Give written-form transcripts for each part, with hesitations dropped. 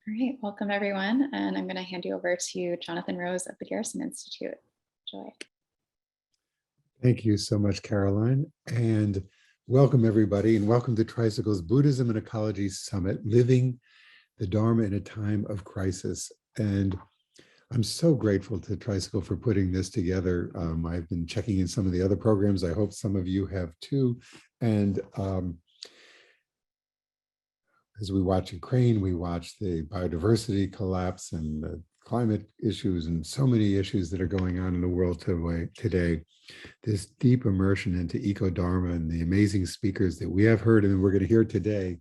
All right, welcome everyone. And I'm going to hand you over to Jonathan Rose of the Garrison Institute. Joy. Thank you so much, Caroline. And welcome everybody, and welcome to Tricycle's Buddhism and Ecology Summit, Living the Dharma in a Time of Crisis. And I'm so grateful to Tricycle for putting this together. I've been checking in some of the other programs. I hope some of you have too. And as we watch Ukraine, we watch the biodiversity collapse and the climate issues and so many issues that are going on in the world today. This deep immersion into eco-dharma and the amazing speakers that we have heard and we're going to hear today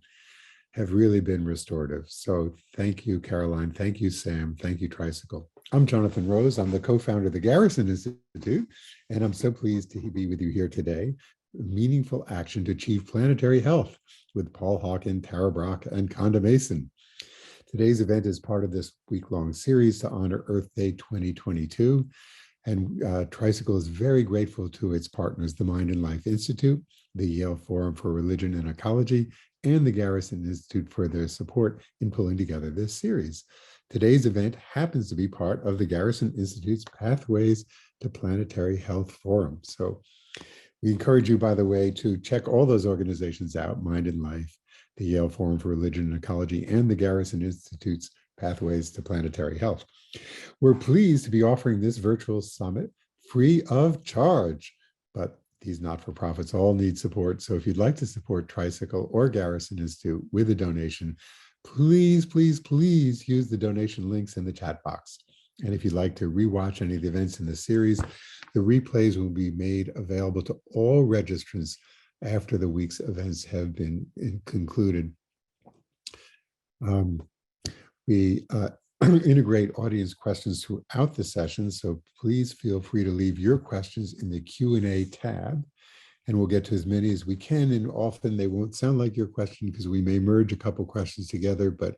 have really been restorative. So thank you, Caroline. Thank you, Sam. Thank you, Tricycle. I'm Jonathan Rose. I'm the co-founder of the Garrison Institute, and I'm so pleased to be with you here today. Meaningful action to achieve planetary health with Paul Hawken, Tara Brach, and Konda Mason. Today's event is part of this week-long series to honor Earth Day 2022. And Tricycle is very grateful to its partners, the Mind and Life Institute, the Yale Forum for Religion and Ecology, and the Garrison Institute for their support in pulling together this series. Today's event happens to be part of the Garrison Institute's Pathways to Planetary Health Forum. So we encourage you, by the way, to check all those organizations out, Mind and Life, the Yale Forum for Religion and Ecology, and the Garrison Institute's Pathways to Planetary Health. We're pleased to be offering this virtual summit free of charge, but these not-for-profits all need support. So if you'd like to support Tricycle or Garrison Institute with a donation, please, please, please use the donation links in the chat box. And if you'd like to rewatch any of the events in the series, the replays will be made available to all registrants after the week's events have been concluded. We integrate audience questions throughout the session, so please feel free to leave your questions in the Q&A tab, and we'll get to as many as we can, and often they won't sound like your question because we may merge a couple questions together, but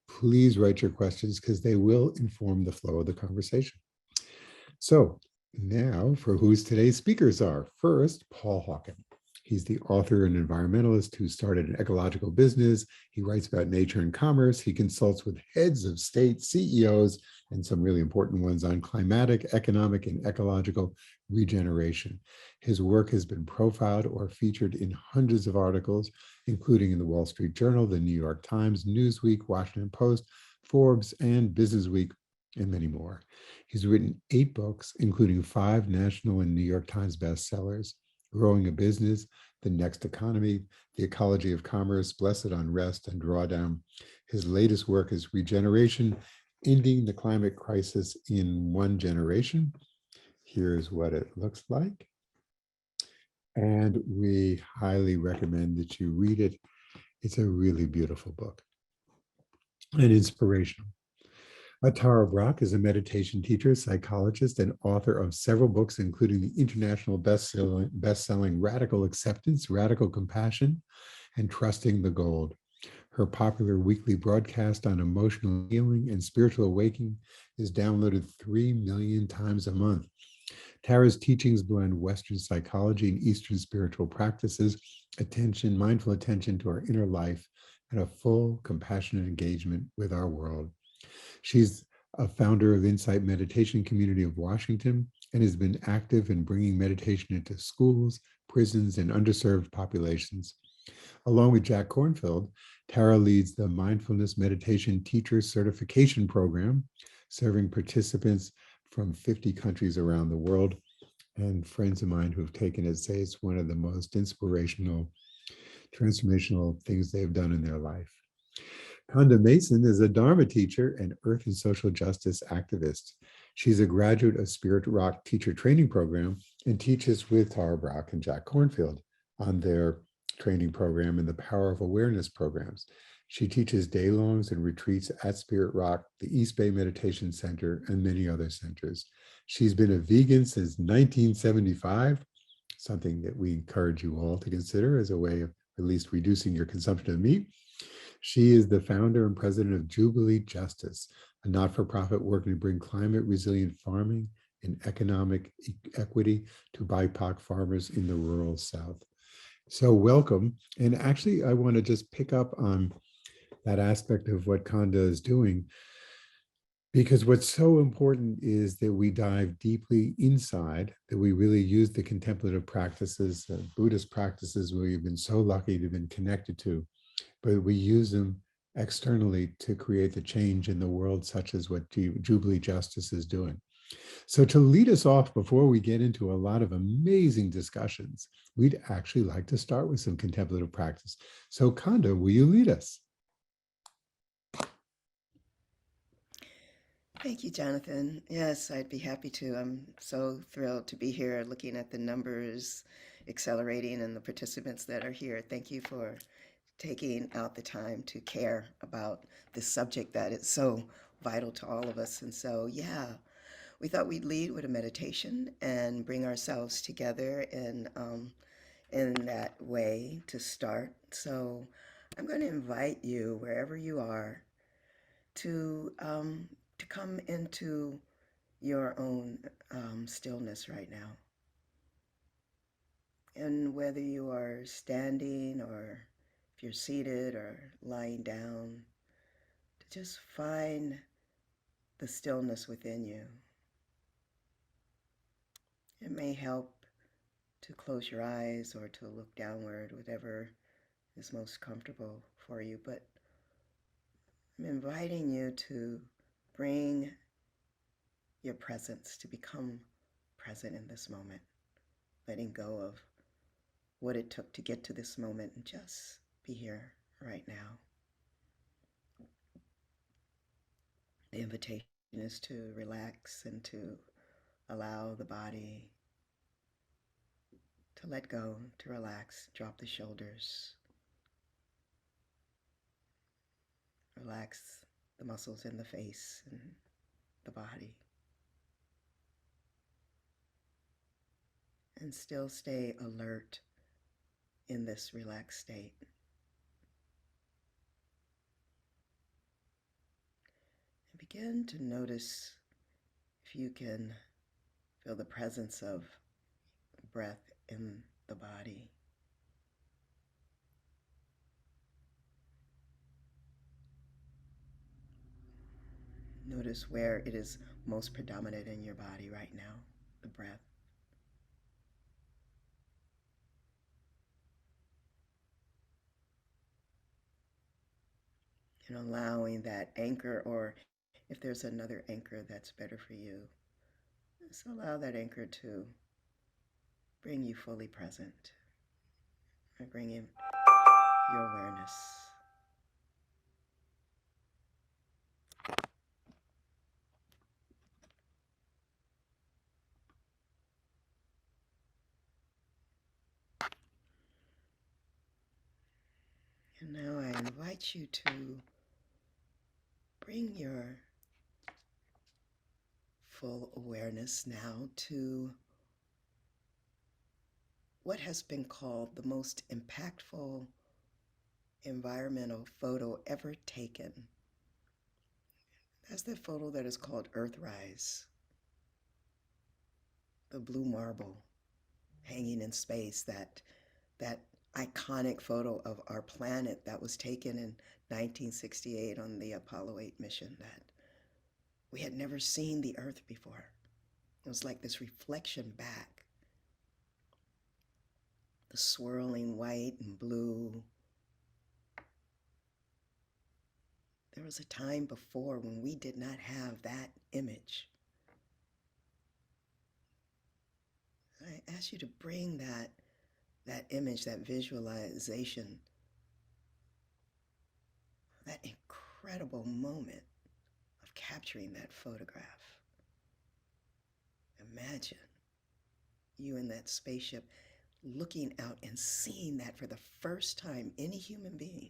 please write your questions because they will inform the flow of the conversation. So now for who today's speakers are. First, Paul Hawken. He's the author and environmentalist who started an ecological business. He writes about nature and commerce. He consults with heads of state, CEOs, and some really important ones on climatic, economic, and ecological regeneration. His work has been profiled or featured in hundreds of articles, including in the Wall Street Journal, the New York Times, Newsweek, Washington Post, Forbes, and Business Week, and many more. He's written 8 books, including 5 national and New York Times bestsellers: Growing a Business, The Next Economy, The Ecology of Commerce, Blessed Unrest, and Drawdown. His latest work is Regeneration, Ending the Climate Crisis in One Generation. Here's what it looks like. And we highly recommend that you read it. It's a really beautiful book and inspirational. Tara Brach is a meditation teacher, psychologist, and author of several books, including the international best-selling Radical Acceptance, Radical Compassion, and Trusting the Gold. Her popular weekly broadcast on emotional healing and spiritual awakening is downloaded 3 million times a month. Tara's teachings blend Western psychology and Eastern spiritual practices, mindful attention to our inner life, and a full, compassionate engagement with our world. She's a founder of Insight Meditation Community of Washington and has been active in bringing meditation into schools, prisons, and underserved populations. Along with Jack Kornfield, Tara leads the Mindfulness Meditation Teacher Certification Program, serving participants from 50 countries around the world. And friends of mine who have taken it say it's one of the most inspirational, transformational things they've done in their life. Konda Mason is a Dharma teacher and earth and social justice activist. She's a graduate of Spirit Rock Teacher Training Program and teaches with Tara Brach and Jack Kornfield on their training program and the Power of Awareness programs. She teaches day-longs and retreats at Spirit Rock, the East Bay Meditation Center, and many other centers. She's been a vegan since 1975, something that we encourage you all to consider as a way of at least reducing your consumption of meat. She is the founder and president of Jubilee Justice, a not-for-profit working to bring climate-resilient farming and economic equity to BIPOC farmers in the rural South. So welcome. And actually, I want to just pick up on that aspect of what Konda is doing. Because what's so important is that we dive deeply inside, that we really use the contemplative practices, Buddhist practices we've been so lucky to have been connected to, but we use them externally to create the change in the world, such as what Jubilee Justice is doing. So, to lead us off before we get into a lot of amazing discussions, we'd actually like to start with some contemplative practice. So, Konda, will you lead us? Thank you, Jonathan. Yes, I'd be happy to. I'm so thrilled to be here looking at the numbers accelerating and the participants that are here. Thank you for taking out the time to care about this subject that is so vital to all of us. And so, yeah, we thought we'd lead with a meditation and bring ourselves together in that way to start. So I'm going to invite you, wherever you are, to come into your own stillness right now. And whether you are standing or if you're seated or lying down, to just find the stillness within you. It may help to close your eyes or to look downward, whatever is most comfortable for you. But I'm inviting you to bring your presence, to become present in this moment, letting go of what it took to get to this moment and just be here right now. The invitation is to relax and to allow the body to let go, to relax, drop the shoulders, relax the muscles in the face and the body, and still stay alert in this relaxed state. And begin to notice if you can feel the presence of breath in the body. Notice where it is most predominant in your body right now, the breath. And allowing that anchor, or if there's another anchor that's better for you, just allow that anchor to bring you fully present, or bring in your awareness. And now I invite you to bring your full awareness now to what has been called the most impactful environmental photo ever taken. That's the photo that is called Earthrise, the blue marble hanging in space, that iconic photo of our planet that was taken in 1968 on the Apollo 8 mission, that we had never seen the Earth before. It was like this reflection back. The swirling white and blue. There was a time before when we did not have that image. I ask you to bring that image, that visualization, that incredible moment of capturing that photograph. Imagine you in that spaceship looking out and seeing that for the first time, any human being.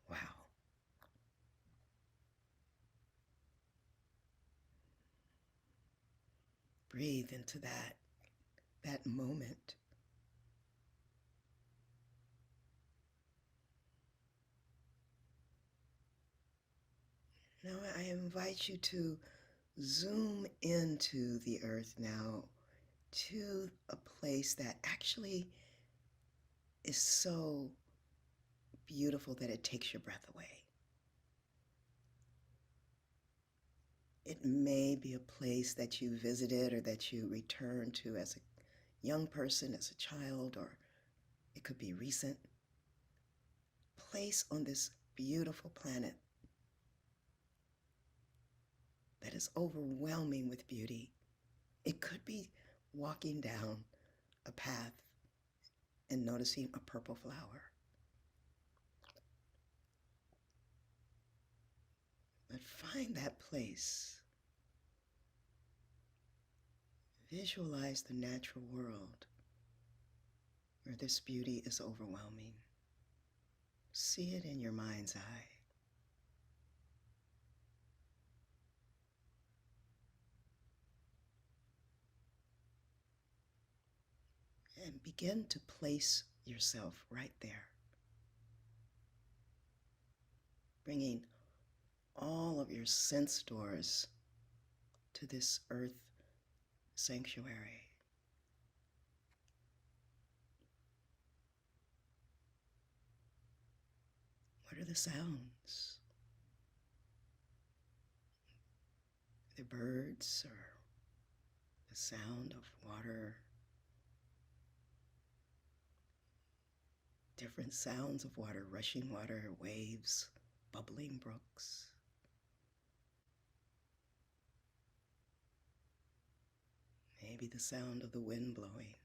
Wow. Breathe into that moment. Now I invite you to zoom into the earth now to a place that actually is so beautiful that it takes your breath away. It may be a place that you visited or that you return to as a young person, as a child, or it could be recent. Place on this beautiful planet that is overwhelming with beauty. It could be walking down a path and noticing a purple flower. But find that place. Visualize the natural world where this beauty is overwhelming. See it in your mind's eye. And begin to place yourself right there, bringing all of your sense doors to this earth sanctuary. What are the sounds? The birds or the sound of water? Different sounds of water, rushing water, waves, bubbling brooks. Maybe the sound of the wind blowing.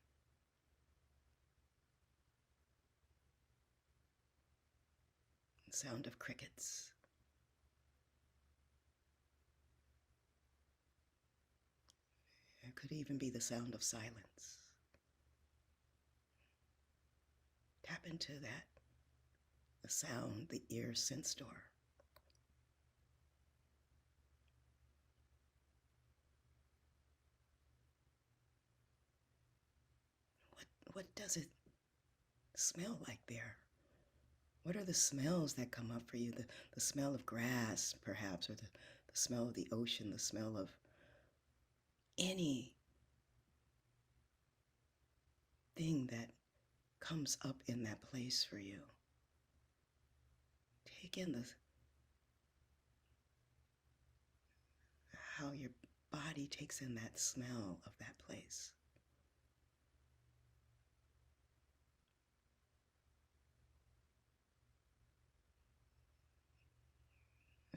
The sound of crickets. It could even be the sound of silence. Tap into that, the sound, the ear sense door. What does it smell like there? What are the smells that come up for you? The smell of grass, perhaps, or the smell of the ocean, the smell of any thing that comes up in that place for you. Take in how your body takes in that smell of that place.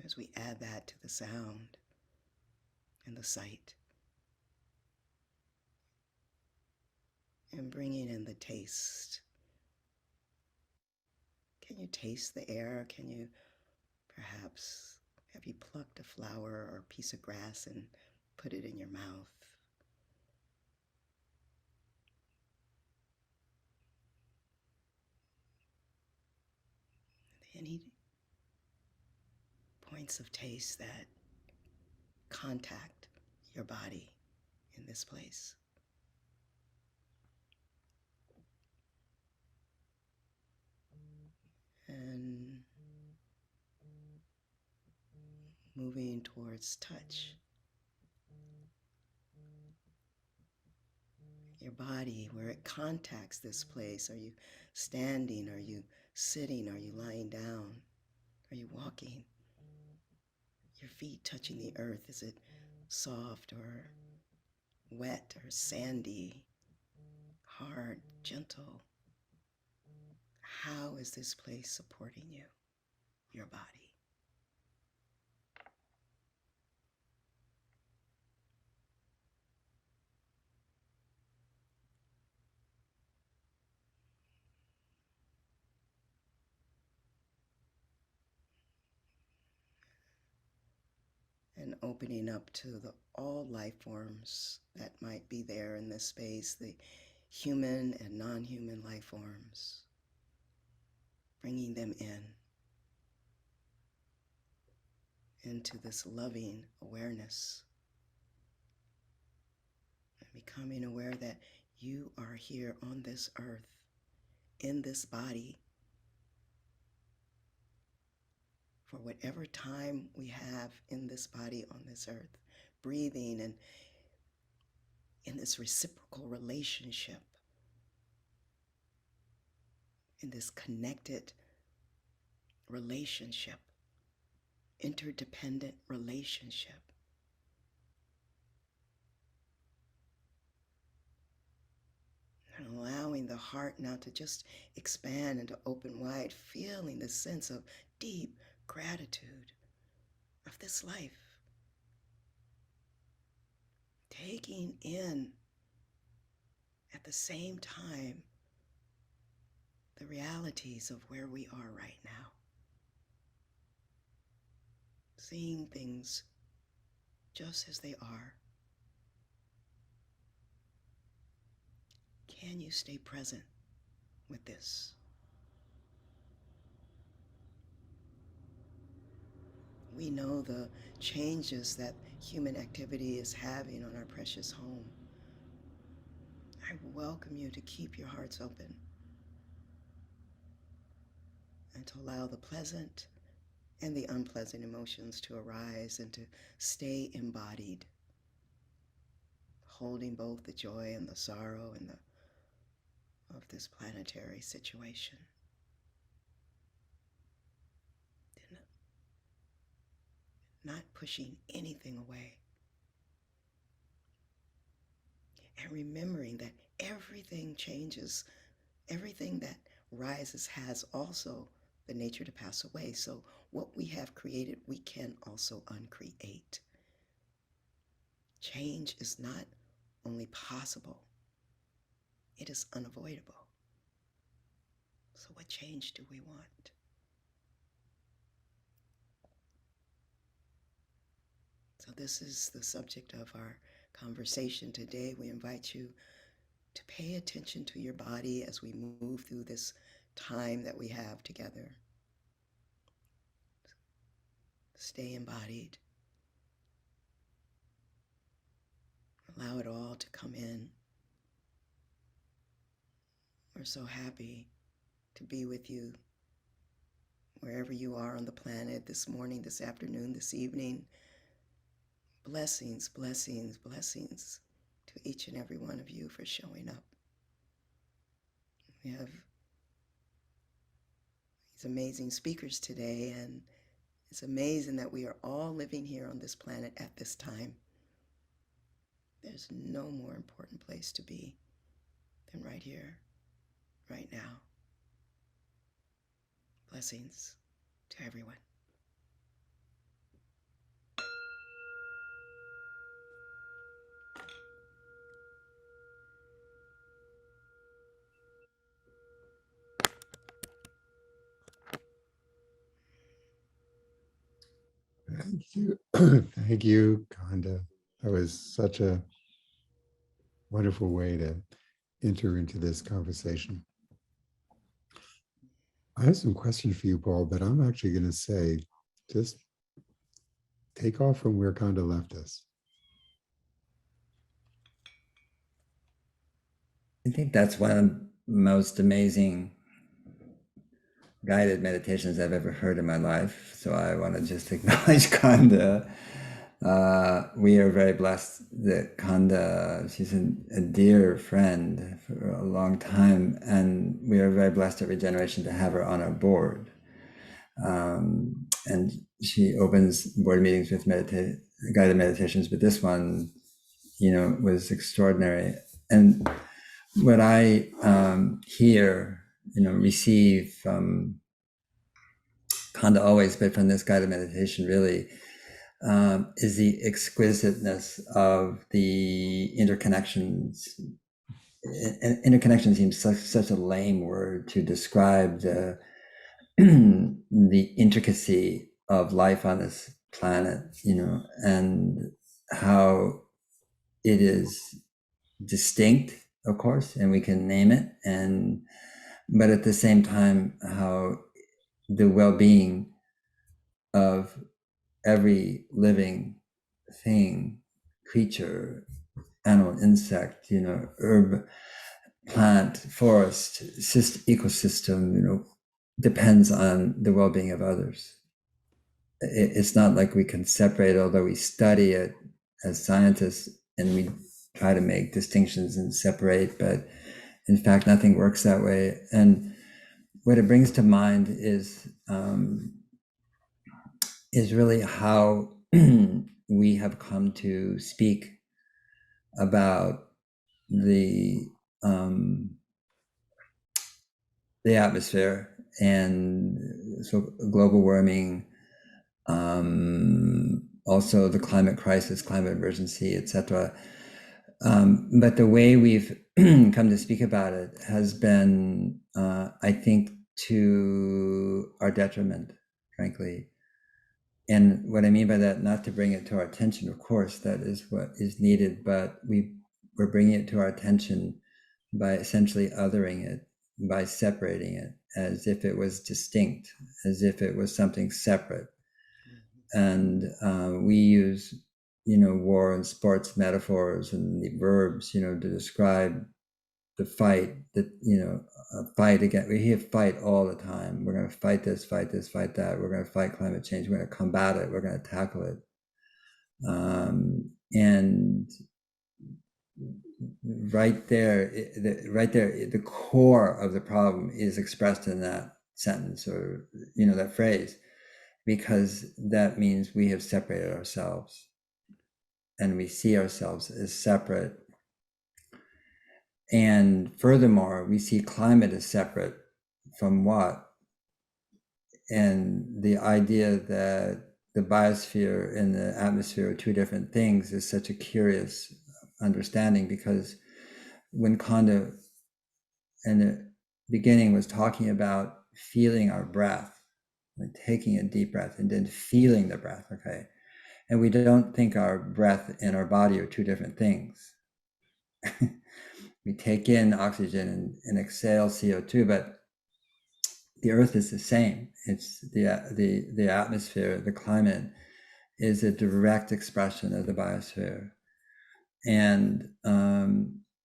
As we add that to the sound and the sight, and bringing in the taste. Can you taste the air? Can you perhaps, have you plucked a flower or a piece of grass and put it in your mouth? Any points of taste that contact your body in this place? And moving towards touch. Your body, where it contacts this place. Are you standing? Are you sitting? Are you lying down? Are you walking? Your feet touching the earth. Is it soft or wet or sandy? Hard, gentle? How is this place supporting you, your body? And opening up to all life forms that might be there in this space, the human and non-human life forms, bringing them into this loving awareness, and becoming aware that you are here on this earth, in this body, for whatever time we have in this body on this earth, breathing and in this reciprocal relationship, in this connected relationship, interdependent relationship. And allowing the heart now to just expand and to open wide, feeling the sense of deep gratitude of this life. Taking in at the same time the realities of where we are right now. Seeing things just as they are. Can you stay present with this? We know the changes that human activity is having on our precious home. I welcome you to keep your hearts open and to allow the pleasant and the unpleasant emotions to arise and to stay embodied, holding both the joy and the sorrow and of this planetary situation. Not pushing anything away. And remembering that everything changes, everything that rises has also the nature to pass away. So what we have created, we can also uncreate. Change is not only possible, it is unavoidable. So what change do we want? So this is the subject of our conversation today. We invite you to pay attention to your body as we move through this time that we have together. Stay embodied. Allow it all to come in. We're so happy to be with you wherever you are on the planet this morning, this afternoon, this evening. Blessings, blessings, blessings to each and every one of you for showing up. We have these amazing speakers today, and it's amazing that we are all living here on this planet at this time. There's no more important place to be than right here, right now. Blessings to everyone. Thank you. Thank you, Konda. That was such a wonderful way to enter into this conversation. I have some questions for you, Paul, but I'm actually going to say, just take off from where Konda left us. I think that's one of the most amazing guided meditations I've ever heard in my life. So I want to just acknowledge Konda. We are very blessed that Konda, she's a dear friend for a long time, and we are very blessed at Regeneration to have her on our board. And she opens board meetings with guided meditations, but this one, was extraordinary. And what I hear, receive from Konda always, but from this guided meditation really, is the exquisiteness of the interconnections. And interconnection seems such a lame word to describe the intricacy of life on this planet, and how it is distinct, of course, and we can name it, but at the same time, how the well-being of every living thing, creature, animal, insect, herb, plant, forest, ecosystem, depends on the well-being of others. It's not like we can separate, although we study it as scientists and we try to make distinctions and separate, but in fact, nothing works that way. And what it brings to mind is really how we have come to speak about the atmosphere and so global warming, also the climate crisis, climate emergency, etc. But the way we've come to speak about it has been, I think, to our detriment, frankly. And what I mean by that, not to bring it to our attention, of course, that is what is needed, but we're bringing it to our attention by essentially othering it, by separating it as if it was distinct, as if it was something separate. And we use, war and sports metaphors and the verbs, to describe the fight that, fight again. We hear fight all the time. We're going to fight this, fight that. We're going to fight climate change. We're going to combat it. We're going to tackle it. And right there, the core of the problem is expressed in that sentence or, that phrase, because that means we have separated ourselves and we see ourselves as separate. And furthermore, we see climate as separate from what? And the idea that the biosphere and the atmosphere are two different things is such a curious understanding, because when Konda in the beginning was talking about feeling our breath, like taking a deep breath and then feeling the breath, okay? And we don't think our breath and our body are two different things. We take in oxygen and exhale CO2, but the earth is the same. It's the atmosphere, the climate is a direct expression of the biosphere. And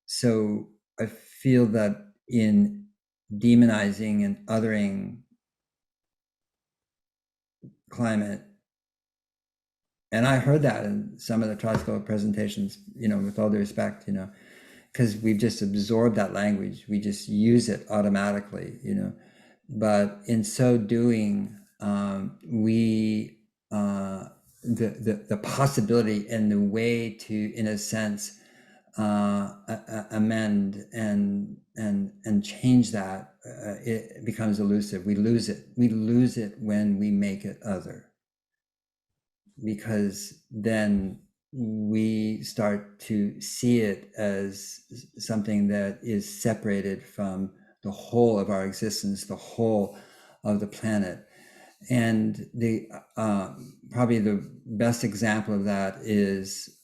so I feel that in demonizing and othering climate, and I heard that in some of the tricycle presentations, with all due respect, because we've just absorbed that language. We just use it automatically, but in so doing, the possibility and the way to, in a sense, amend and change that, it becomes elusive. We lose it when we make it other, because then we start to see it as something that is separated from the whole of our existence, the whole of the planet. And the probably the best example of that is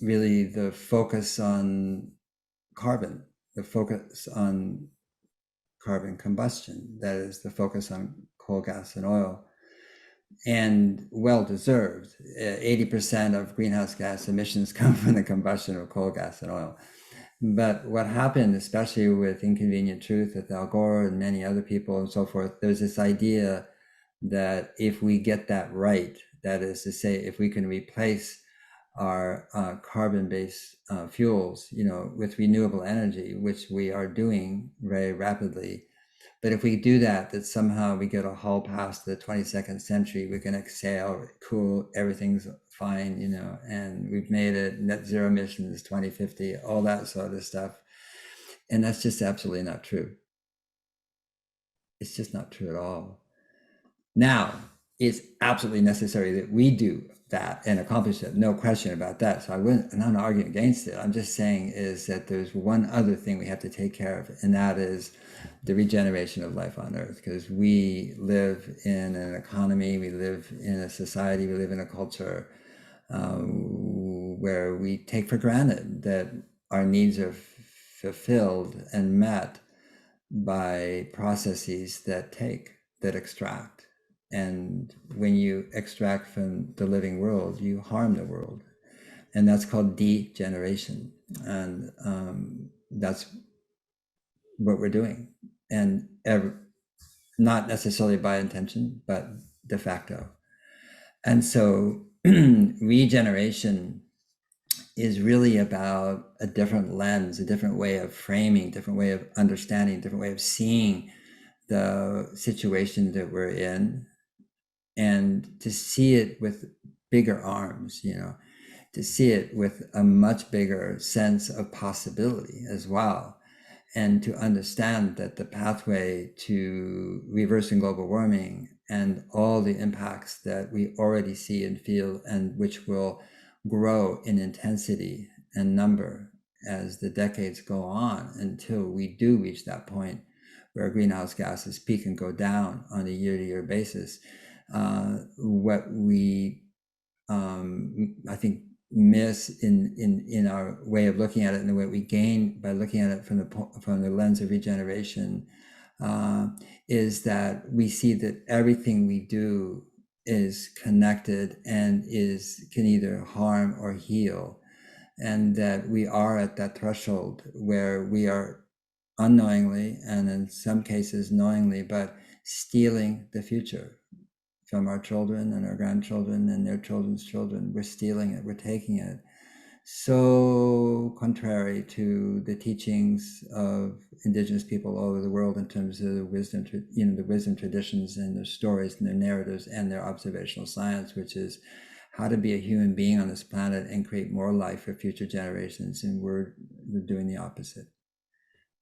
really the focus on carbon, the focus on carbon combustion, that is the focus on coal, gas, and oil. And well-deserved. 80% of greenhouse gas emissions come from the combustion of coal, gas, and oil. But what happened, especially with Inconvenient Truth, with Al Gore and many other people and so forth, there's this idea that if we get that right, that is to say, if we can replace our carbon-based fuels, with renewable energy, which we are doing very rapidly, but if we do that, that somehow we get a haul past the 22nd century, we can exhale, cool, everything's fine, and we've made it net zero emissions 2050, all that sort of stuff. And that's just absolutely not true. It's just not true at all. Now, it's absolutely necessary that we do that and accomplish it, no question about that. So I'm not arguing against it. I'm just saying is that there's one other thing we have to take care of, and that is the regeneration of life on Earth, because we live in an economy, we live in a society, we live in a culture where we take for granted that our needs are fulfilled and met by processes that extract. And when you extract from the living world, you harm the world. And that's called degeneration. And that's what we're doing. And not necessarily by intention, but de facto. And so regeneration is really about a different lens, a different way of framing, different way of understanding, different way of seeing the situation that we're in, and to see it with bigger arms, to see it with a much bigger sense of possibility as well, and to understand that the pathway to reversing global warming and all the impacts that we already see and feel, and which will grow in intensity and number as the decades go on until we do reach that point where greenhouse gases peak and go down on a year-to-year basis. What we, I think, miss in our way of looking at it, and the way we gain by looking at it from the lens of regeneration, is that we see that everything we do is connected and can either harm or heal, and that we are at that threshold where we are unknowingly, and in some cases knowingly, but stealing the future from our children and our grandchildren and their children's children. We're stealing it, we're taking it. So contrary to the teachings of indigenous people all over the world in terms of the wisdom, the wisdom traditions and their stories and their narratives and their observational science, which is how to be a human being on this planet and create more life for future generations. And we're doing the opposite.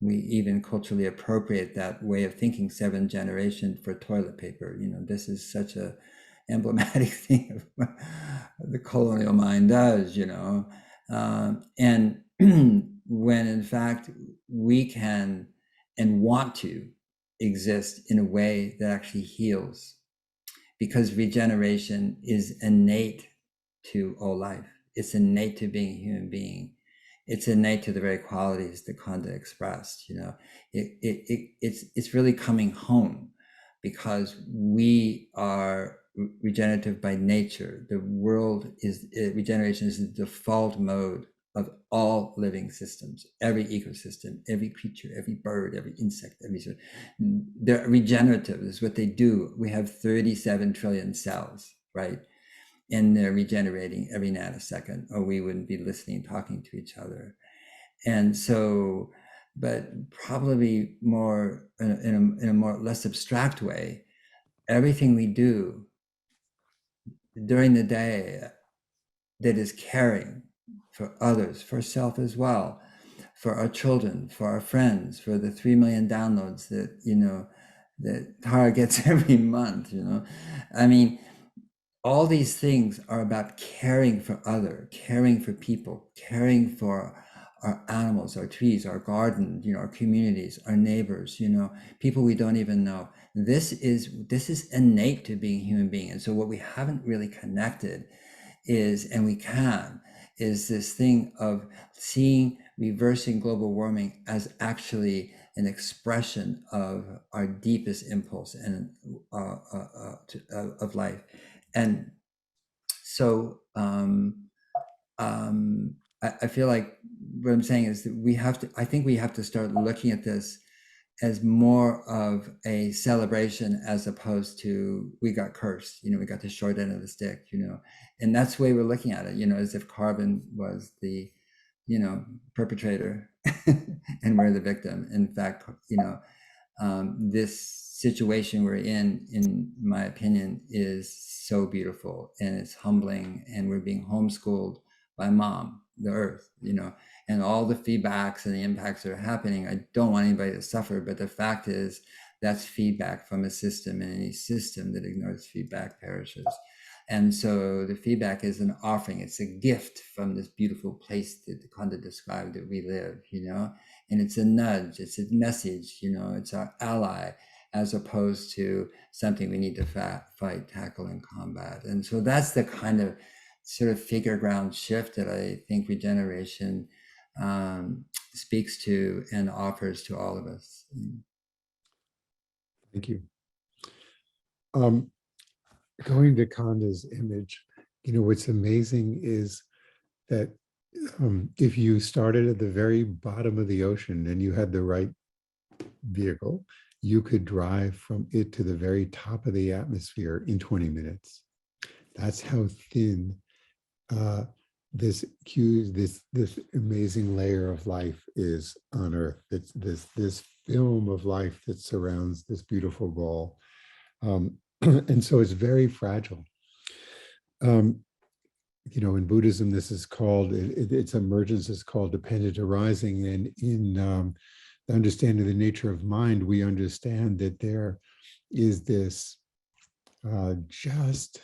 We even culturally appropriate that way of thinking, 7th generation, for toilet paper. This is such a emblematic thing of what the colonial mind does, and when in fact we can and want to exist in a way that actually heals, because regeneration is innate to all life. It's innate to being a human being. It's innate to the very qualities that Konda expressed. It's really coming home, because we are regenerative by nature. The world regeneration is the default mode of all living systems, every ecosystem, every creature, every bird, every insect, they're regenerative. Is what they do. We have 37 trillion cells, right? And they're regenerating every nanosecond, or we wouldn't be listening, talking to each other. And so, but probably more in a more less abstract way, everything we do during the day that is caring for others, for self as well, for our children, for our friends, for the 3 million downloads that Tara gets every month, I mean, all these things are about caring for caring for people, caring for our animals, our trees, our garden, our communities, our neighbors, people we don't even know. This is innate to being a human being. And so what we haven't really connected is this thing of seeing reversing global warming as actually an expression of our deepest impulse and of life. And so I feel like what I'm saying is that I think we have to start looking at this as more of a celebration, as opposed to we got cursed, we got the short end of the stick, and that's the way we're looking at it, as if carbon was the, perpetrator and we're the victim. In fact, this situation we're in my opinion, is so beautiful, and it's humbling, and we're being homeschooled by mom, the earth, and all the feedbacks and the impacts that are happening. I don't want anybody to suffer, but the fact is that's feedback from a system, and any system that ignores feedback perishes. And so the feedback is an offering. It's a gift from this beautiful place that Konda described that we live, and it's a nudge, it's a message, it's our ally, as opposed to something we need to fight, tackle, and combat. And so that's the kind of sort of figure ground shift that I think regeneration speaks to and offers to all of us. Thank you. Going to Konda's image, what's amazing is that if you started at the very bottom of the ocean and you had the right vehicle, you could drive from it to the very top of the atmosphere in 20 minutes. That's how thin this amazing layer of life is on Earth. It's this film of life that surrounds this beautiful ball, and so it's very fragile. In Buddhism, this is called its emergence is called dependent arising, and in the understanding of the nature of mind, we understand that there is this just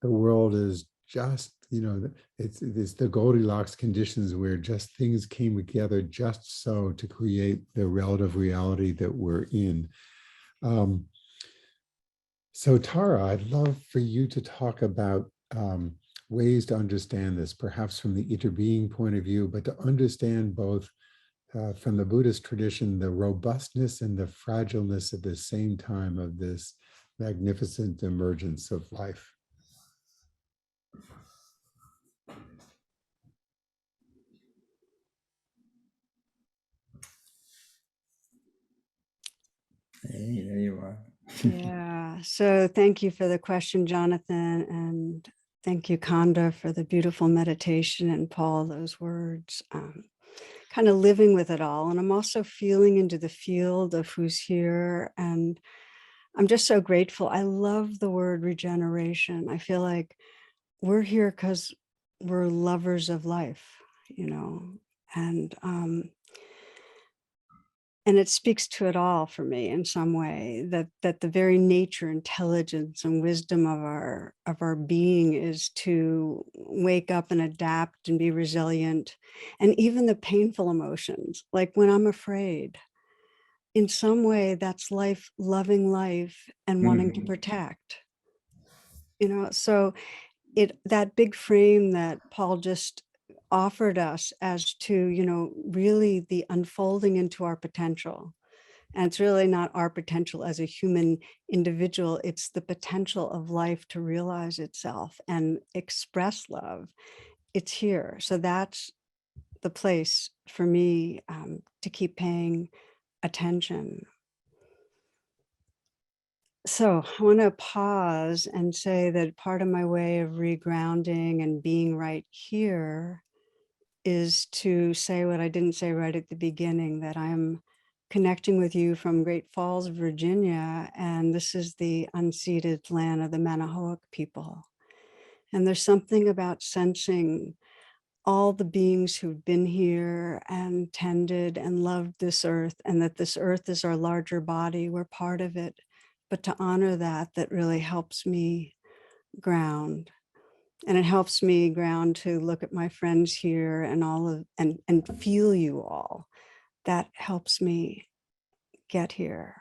the world is just it's the Goldilocks conditions where just things came together just so to create the relative reality that we're in. So Tara, I'd love for you to talk about ways to understand this, perhaps from the interbeing point of view, but to understand both from the Buddhist tradition, the robustness and the fragileness at the same time of this magnificent emergence of life. Hey, there you are. Yeah, so thank you for the question, Jonathan, and thank you, Konda, for the beautiful meditation, and Paul, those words. Kind of living with it all. And I'm also feeling into the field of who's here. And I'm just so grateful. I love the word regeneration. I feel like we're here because we're lovers of life, and it speaks to it all for me in some way, that the very nature, intelligence, and wisdom of our being is to wake up and adapt and be resilient. And even the painful emotions, like when I'm afraid, in some way that's life, loving life and wanting to protect. So that big frame that Paul just offered us as to, really the unfolding into our potential. And it's really not our potential as a human individual, it's the potential of life to realize itself and express love. It's here. So that's the place for me to keep paying attention. So I want to pause and say that part of my way of regrounding and being right here is to say what I didn't say right at the beginning, that I'm connecting with you from Great Falls, Virginia, and this is the unceded land of the Manahoac people. And there's something about sensing all the beings who've been here and tended and loved this earth, and that this earth is our larger body, we're part of it. But to honor that really helps me ground. And it helps me ground to look at my friends here and and feel you all. That helps me get here.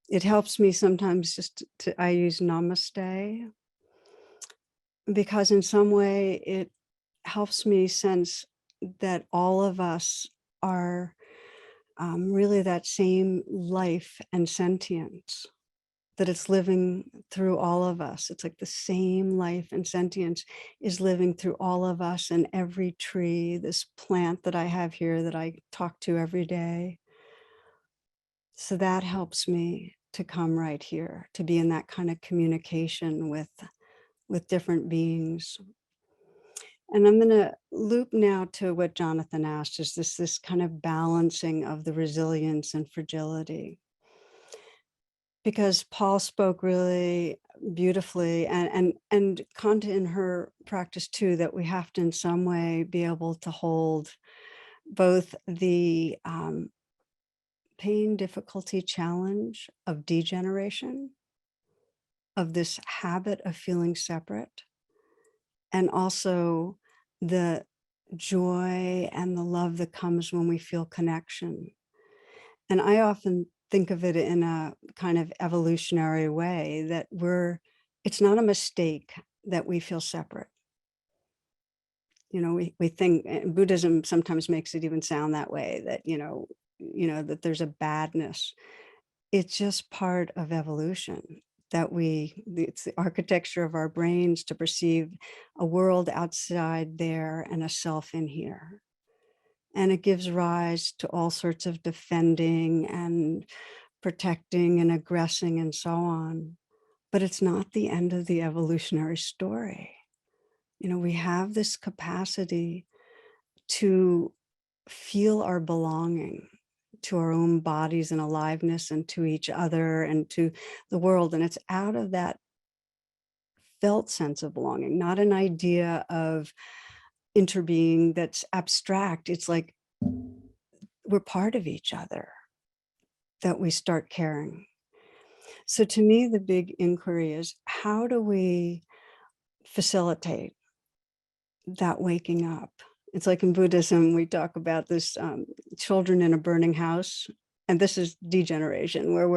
It helps me sometimes just I use namaste, because in some way it helps me sense that all of us are really that same life and sentience, that it's living through all of us. It's like the same life and sentience is living through all of us, and every tree, this plant that I have here that I talk to every day. So that helps me to come right here, to be in that kind of communication with different beings. And I'm going to loop now to what Jonathan asked, is this kind of balancing of the resilience and fragility. Because Paul spoke really beautifully, and Konda in her practice too, that we have to in some way be able to hold both the pain, difficulty, challenge of degeneration, of this habit of feeling separate, and also the joy and the love that comes when we feel connection. And I often think of it in a kind of evolutionary way, that it's not a mistake that we feel separate. We think, Buddhism sometimes makes it even sound that way, that, that there's a badness. It's just part of evolution, that it's the architecture of our brains to perceive a world outside there and a self in here. And it gives rise to all sorts of defending and protecting and aggressing and so on. But it's not the end of the evolutionary story. We have this capacity to feel our belonging to our own bodies and aliveness and to each other and to the world. And it's out of that felt sense of belonging, not an idea of interbeing that's abstract. It's like we're part of each other that we start caring. So to me, the big inquiry is, how do we facilitate that waking up? It's like in Buddhism, we talk about this children in a burning house. And this is degeneration, where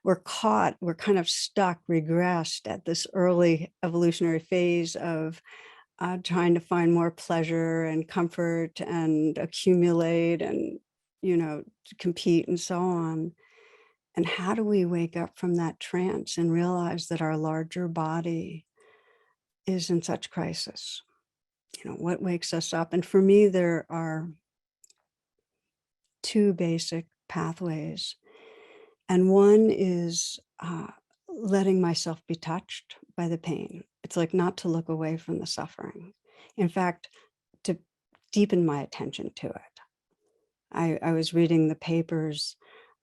we're caught, we're kind of stuck, regressed at this early evolutionary phase of trying to find more pleasure and comfort and accumulate and, to compete and so on. And how do we wake up from that trance and realize that our larger body is in such crisis? What wakes us up? And for me, there are two basic pathways. And one is letting myself be touched by the pain. It's like not to look away from the suffering. In fact, to deepen my attention to it. I was reading the papers,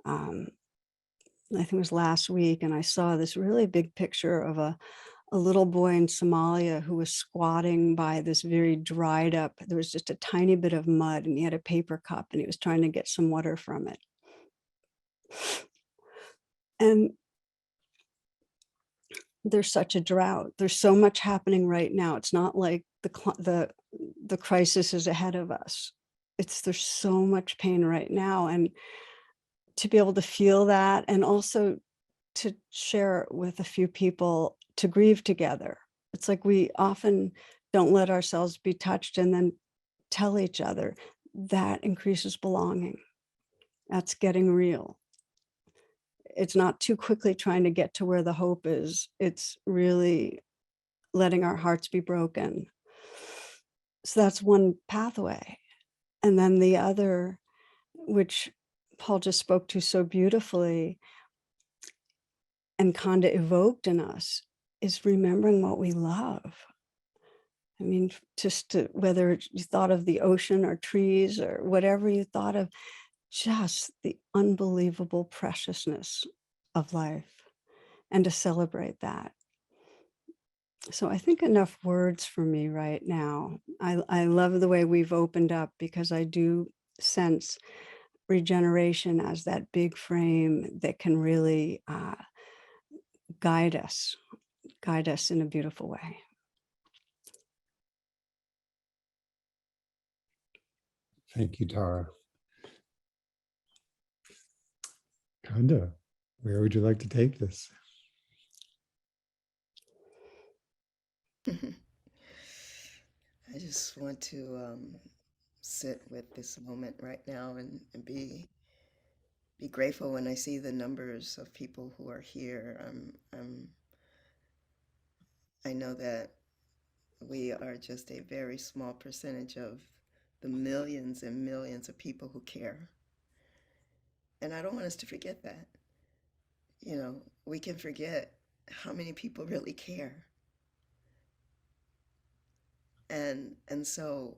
I think it was last week, and I saw this really big picture of a little boy in Somalia who was squatting by this very dried up, there was just a tiny bit of mud, and he had a paper cup and he was trying to get some water from it. And there's such a drought. There's so much happening right now. It's not like the crisis is ahead of us. There's so much pain right now. And to be able to feel that, and also to share it with a few people, to grieve together. It's like we often don't let ourselves be touched and then tell each other. That increases belonging. That's getting real. It's not too quickly trying to get to where the hope is. It's really letting our hearts be broken. So that's one pathway. And then the other, which Paul just spoke to so beautifully, and Konda evoked in us, is remembering what we love. I mean, just to, whether you thought of the ocean or trees or whatever you thought of, just the unbelievable preciousness of life, and to celebrate that. So I think enough words for me right now. I love the way we've opened up, because I do sense regeneration as that big frame that can really guide us in a beautiful way. Thank you, Tara. Konda, where would you like to take this? I just want to sit with this moment right now and be grateful when I see the numbers of people who are here. I know that we are just a very small percentage of the millions and millions of people who care. And I don't want us to forget that. We can forget how many people really care. And so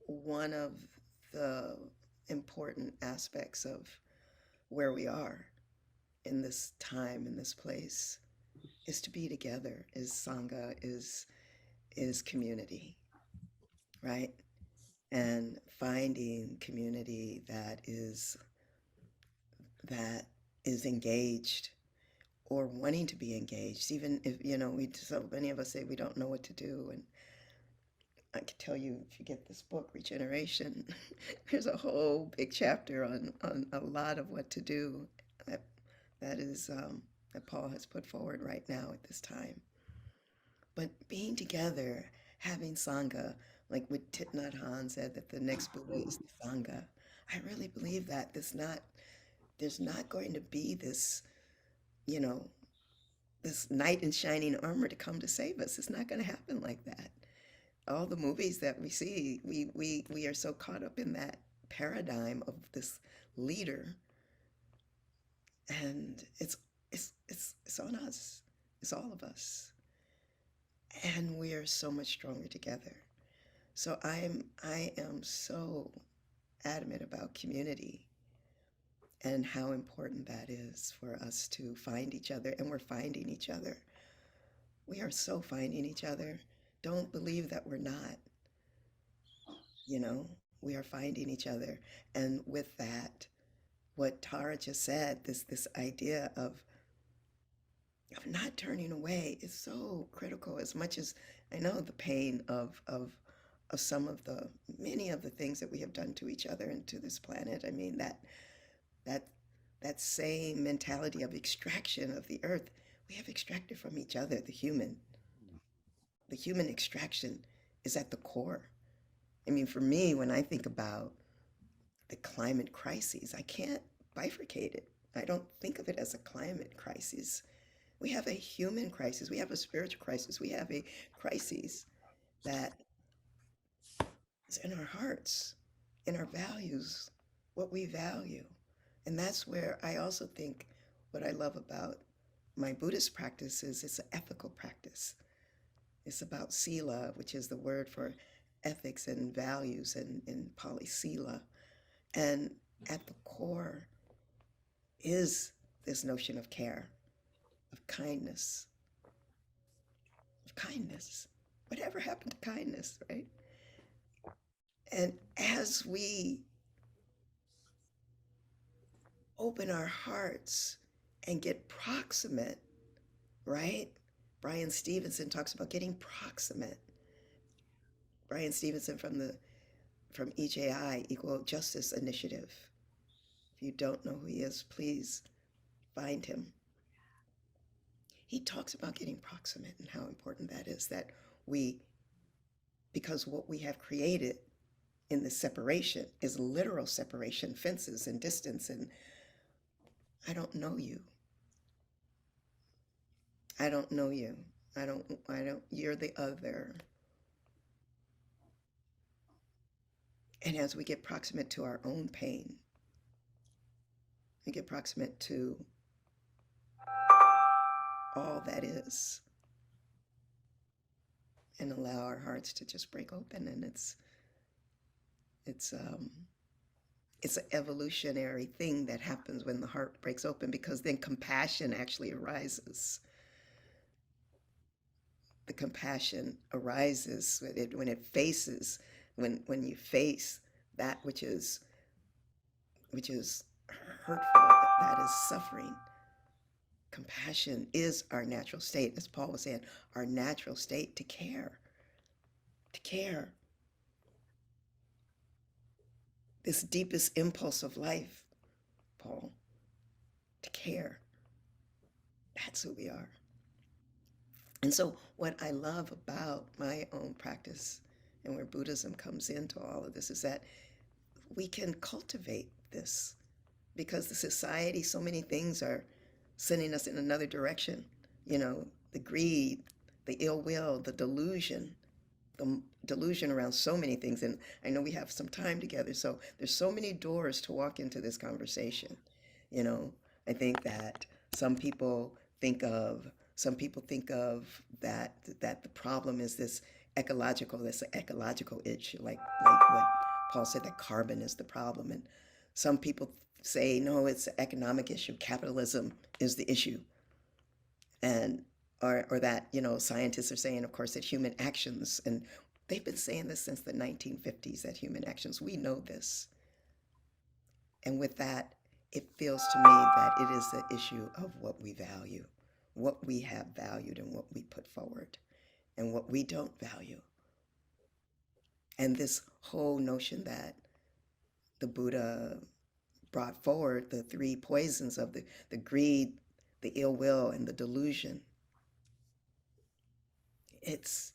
one of the important aspects of where we are in this time, in this place, is to be together, is sangha, is community, right? And finding community that is engaged or wanting to be engaged, even if so many of us say we don't know what to do. And I can tell you, if you get this book, Regeneration, there's a whole big chapter on a lot of what to do that Paul has put forward right now at this time. But being together, having sangha, like what Thich Nhat Hanh said, that the next Buddha is the sangha. I really believe that there's not going to be this, this knight in shining armor to come to save us. It's not going to happen like that. All the movies that we see, we are so caught up in that paradigm of this leader, and it's on us. It's all of us. and we are so much stronger together. So I am so adamant about community and how important that is for us to find each other, and we're finding each other. We are so finding each other. Don't believe that we're not, you know, we are finding each other. And with that, what Tara just said, this idea of not turning away is so critical. As much as I know the pain of some of the many of the things that we have done to each other and to this planet. I mean that that same mentality of extraction of the earth, we have extracted from each other. The human extraction is at the core. I mean, for me, when I think about the climate crises, I can't bifurcate it. I don't think of it as a climate crisis. We have a human crisis. We have a spiritual crisis. We have a crisis that is in our hearts, in our values, what we value. And that's where I also think what I love about my Buddhist practice is it's an ethical practice. It's about sila, which is the word for ethics and values in Pali sila. And at the core is this notion of care, of kindness, of kindness. Whatever happened to kindness, right? And as we open our hearts and get proximate, right? Brian Stevenson talks about getting proximate. Brian Stevenson from EJI, Equal Justice Initiative. If you don't know who he is, please find him. He talks about getting proximate and how important that is, that because what we have created in the separation is literal separation, fences and distance, and I don't know you. I don't know you. You're the other. And as we get proximate to our own pain, we get proximate to all that is, and allow our hearts to just break open. And it's an evolutionary thing that happens when the heart breaks open, because then compassion actually arises. The compassion arises when it faces, when you face that which is hurtful, that is suffering. Compassion is our natural state, as Paul was saying, our natural state to care. To care. This deepest impulse of life, Paul, to care. That's who we are. And so what I love about my own practice and where Buddhism comes into all of this is that we can cultivate this, because the society, so many things are sending us in another direction. You know, the greed, the ill will, the delusion around so many things. And I know we have some time together, so there's so many doors to walk into this conversation. You know, I think that some people think of that the problem is this ecological issue, like what Paul said, that carbon is the problem. And some people say, no, it's an economic issue. Capitalism is the issue. And or that, you know, scientists are saying, of course, that human actions, and they've been saying this since the 1950s, that human actions, we know this. And with that, it feels to me that it is the issue of what we value, what we have valued and what we put forward, and what we don't value. And this whole notion that the Buddha brought forward, the three poisons of the greed, the ill will, and the delusion, it's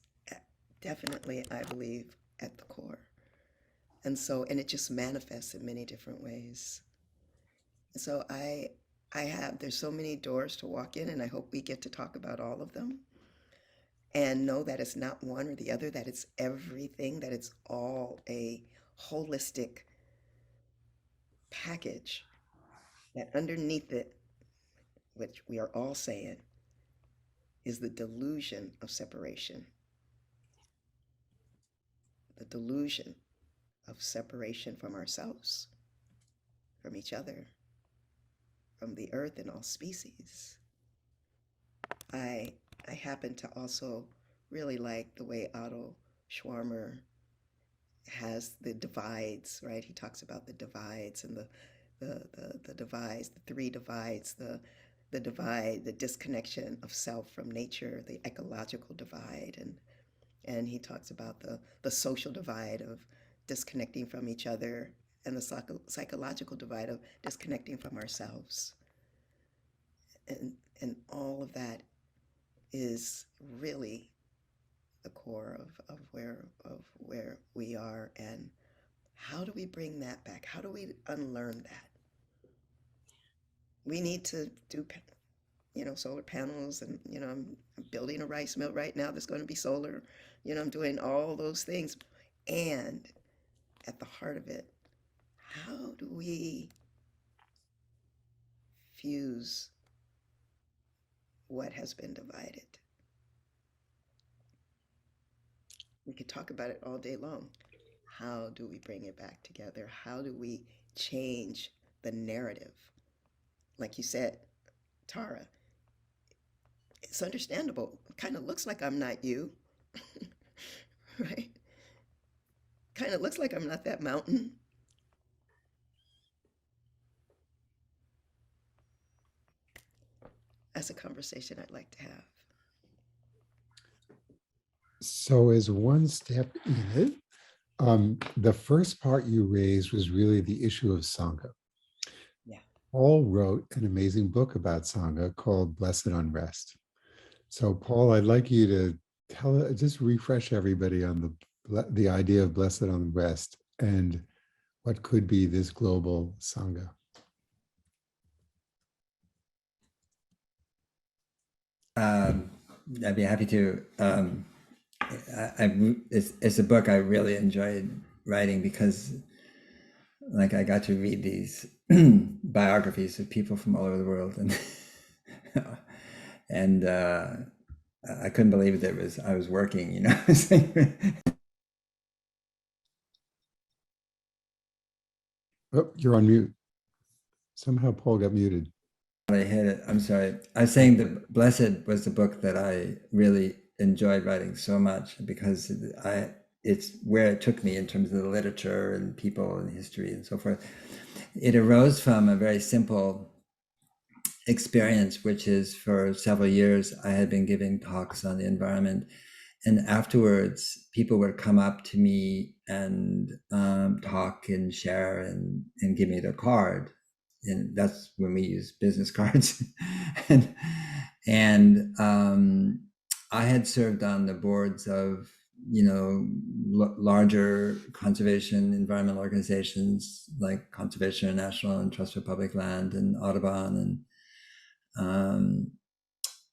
definitely, I believe, at the core. And it just manifests in many different ways. So there's so many doors to walk in, and I hope we get to talk about all of them and know that it's not one or the other, that it's everything, that it's all a holistic package, that underneath it, which we are all saying, is the delusion of separation. The delusion of separation from ourselves, from each other, from the earth and all species. I happen to also really like the way Otto Schwarmer has the divides, right? He talks about the divides and the divides, the three divides, the divide, the disconnection of self from nature, the ecological divide, and he talks about the social divide of disconnecting from each other, and the psychological divide of disconnecting from ourselves. And all of that is really the core of where we are. And how do we bring that back? How do we unlearn that? We need to do, solar panels, and I'm building a rice mill right now that's going to be solar. I'm doing all those things. And at the heart of it, how do we fuse what has been divided? We could talk about it all day long. How do we bring it back together? How do we change the narrative? Like you said, Tara, it's understandable. It kind of looks like I'm not you, right? Kind of looks like I'm not that mountain. That's a conversation I'd like to have. So as one step in it, the first part you raised was really the issue of sangha. Yeah. Paul wrote an amazing book about sangha called Blessed Unrest. So Paul, I'd like you to just refresh everybody on the idea of blessed unrest and what could be this global sangha. I'd be happy to. It's a book I really enjoyed writing because, like, I got to read these biographies of people from all over the world, and I couldn't believe that I was working. Oh, you're on mute. Somehow Paul got muted. I hit it. I'm sorry. I was saying that Blessed was the book that I really enjoyed writing so much because it's where it took me in terms of the literature and people and history and so forth. It arose from a very simple experience, which is for several years I had been giving talks on the environment, and afterwards people would come up to me and talk and share and give me their card. And that's when we use business cards. and I had served on the boards of larger conservation environmental organizations like Conservation International and Trust for Public Land and Audubon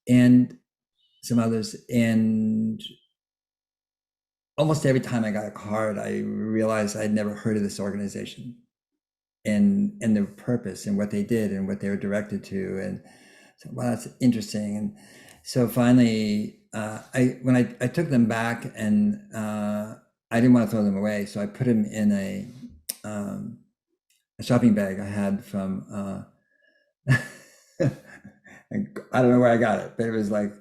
and some others. And almost every time I got a card, I realized I'd never heard of this organization and their purpose and what they did and what they were directed to. And so, wow, that's interesting. And so finally, when I took them back, and I didn't want to throw them away, so I put them in a shopping bag I had from I don't know where I got it, but it was like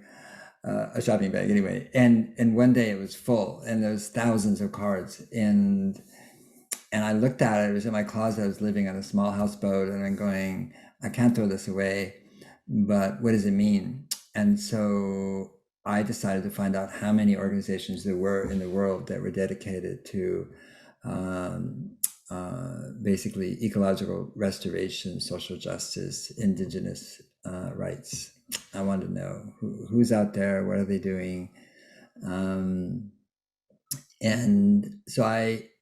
a shopping bag anyway. And one day it was full, and there was thousands of cards, and I looked at it. It was in my closet. I was living on a small houseboat, and I'm going, I can't throw this away, but what does it mean? And so I decided to find out how many organizations there were in the world that were dedicated to basically ecological restoration, social justice, indigenous rights. I wanted to know who's out there, what are they doing? And so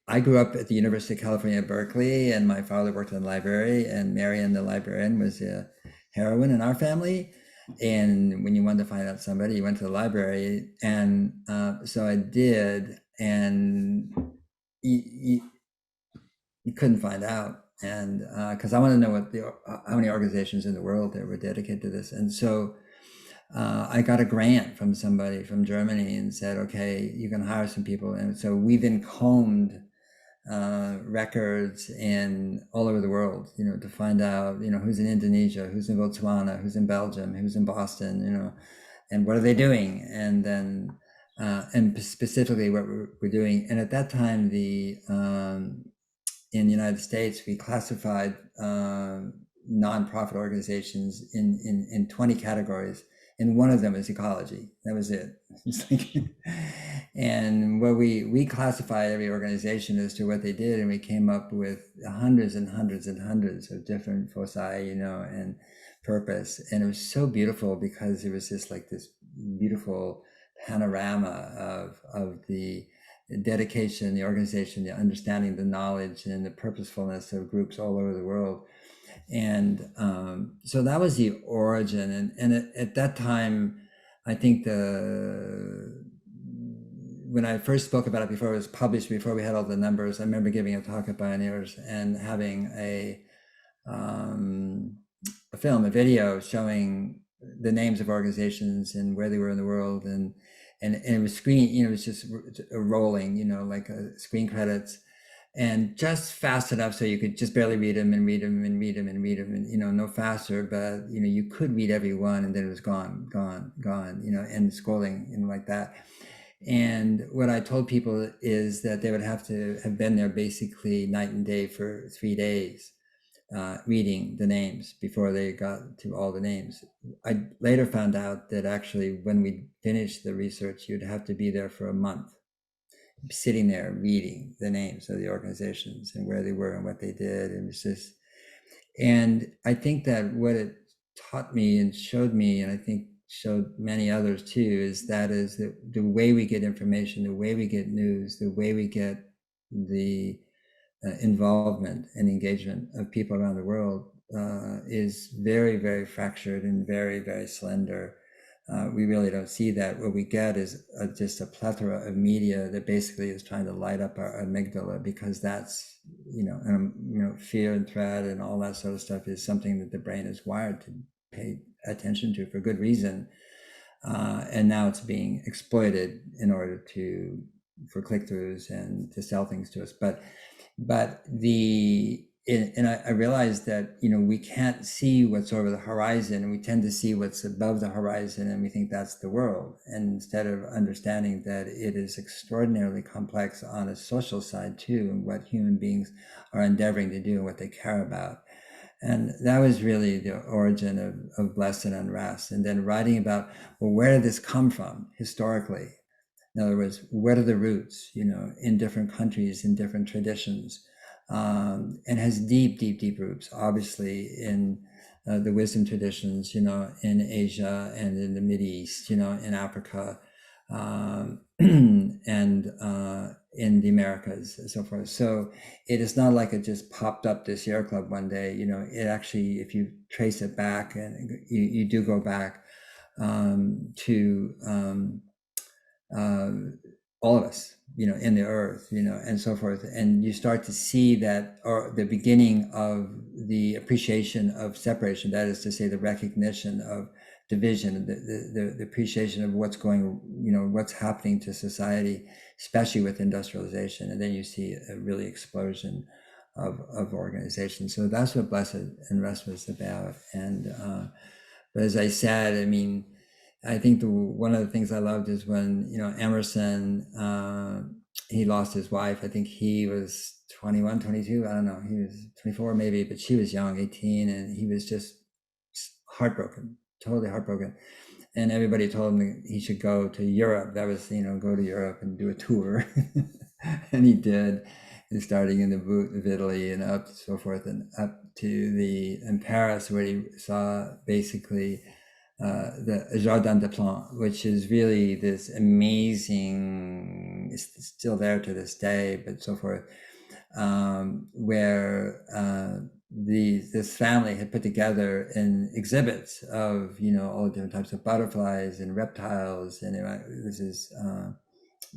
I grew up at the University of California, Berkeley, and my father worked in the library, and Marion, the librarian, was a heroine in our family. And when you wanted to find out somebody, you went to the library. And so I did, and you couldn't find out. And because I wanted to know how many organizations in the world that were dedicated to this. And so I got a grant from somebody from Germany and said, okay, you can hire some people. And so we then combed records in all over the world, to find out, who's in Indonesia, who's in Botswana, who's in Belgium, who's in Boston, and what are they doing? And then, and specifically what we're doing. And at that time, in the United States, we classified nonprofit organizations in 20 categories. And one of them is ecology. That was it. It's like, and what we classified every organization as to what they did, and we came up with hundreds and hundreds and hundreds of different foci, and purpose. And it was so beautiful because it was just like this beautiful panorama of the dedication, the organization, the understanding, the knowledge, and the purposefulness of groups all over the world. And so that was the origin. And at that time, I think when I first spoke about it before it was published, before we had all the numbers, I remember giving a talk at Pioneers and having a film, a video showing the names of organizations and where they were in the world. And it was it was just rolling, like screen credits. And just fast enough so you could just barely read them and read them and read them and read them, and no faster, but you could read every one, and then it was gone, and scrolling, like that. And what I told people is that they would have to have been there basically night and day for 3 days, reading the names before they got to all the names. I later found out that actually when we finished the research, you'd have to be there for a month, sitting there reading the names of the organizations and where they were and what they did. And it was just, and I think that what it taught me and showed me, and I think showed many others too, is that the way we get information, the way we get news, the way we get the involvement and engagement of people around the world is very, very fractured and very, very slender. We really don't see that. What we get is just a plethora of media that basically is trying to light up our amygdala, because that's, fear and threat and all that sort of stuff is something that the brain is wired to pay attention to for good reason. And now it's being exploited in order for click-throughs and to sell things to us. But I realized that, we can't see what's over the horizon, and we tend to see what's above the horizon, and we think that's the world. And instead of understanding that it is extraordinarily complex on a social side too, and what human beings are endeavoring to do and what they care about. And that was really the origin of Blessed Unrest. And then writing about, well, where did this come from historically? In other words, what are the roots, in different countries, in different traditions, and has deep, deep, deep roots, obviously, in the wisdom traditions, in Asia and in the Mideast, in Africa, and in the Americas and so forth. So it is not like it just popped up this Sierra Club one day. It actually, if you trace it back, and you do go back to all of us, in the earth, and so forth. And you start to see that, or the beginning of the appreciation of separation, that is to say, the recognition of division, the appreciation of what's going, what's happening to society, especially with industrialization. And then you see a really explosion of organization. So that's what Blessed Unrest was about. And but as I said, I think one of the things I loved is when, Emerson, he lost his wife. I think he was 21, 22. I don't know. He was 24 maybe, but she was young, 18. And he was just heartbroken, totally heartbroken. And everybody told him that he should go to Europe. That was, go to Europe and do a tour. And he did, and starting in the boot of Italy and up so forth, and up to in Paris, where he saw basically the Jardin des Plantes, which is really this amazing, it's still there to this day, but so forth, where this family had put together in exhibits of, all different types of butterflies and reptiles, and this is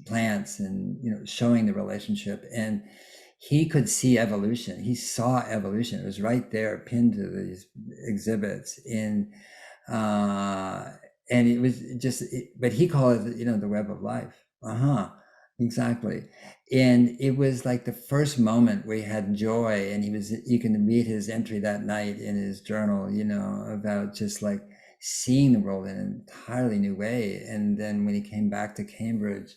plants, and, showing the relationship. And he could see evolution. He saw evolution. It was right there pinned to these exhibits and it was just, but he called it, the web of life. Exactly. And it was like the first moment where he had joy, and you can read his entry that night in his journal, about just like seeing the world in an entirely new way. And then when he came back to Cambridge,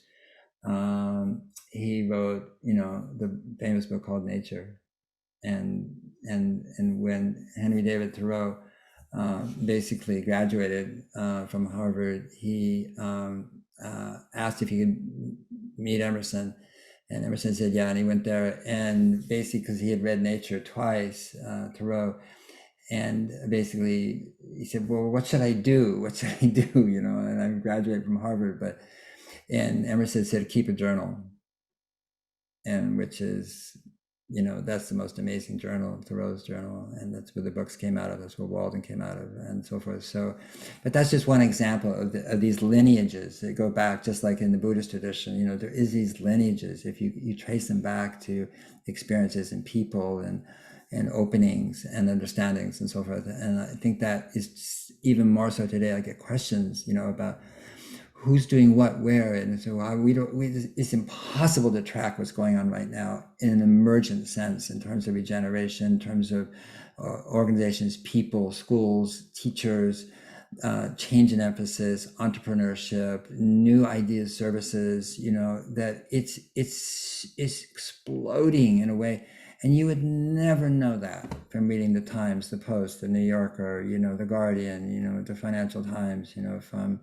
he wrote, the famous book called Nature. And when Henry David Thoreau basically graduated from Harvard, he asked if he could meet Emerson, and Emerson said yeah, and he went there, and basically because he had read Nature twice, Thoreau, and basically he said, well, what should I do? And I'm graduating from Harvard, and Emerson said, keep a journal, and which is, that's the most amazing journal, Thoreau's journal, and that's where the books came out of. That's where Walden came out of, and so forth. So, but that's just one example of these lineages that go back, just like in the Buddhist tradition. There is these lineages. If you trace them back to experiences and people and openings and understandings and so forth. And I think that is even more so today. I get questions, about who's doing what where, and so it's impossible to track what's going on right now in an emergent sense, in terms of regeneration, in terms of organizations, people, schools, teachers, change in emphasis, entrepreneurship, new ideas, services, that it's exploding in a way. And you would never know that from reading the Times, the Post, the New Yorker, the Guardian, the Financial Times, from,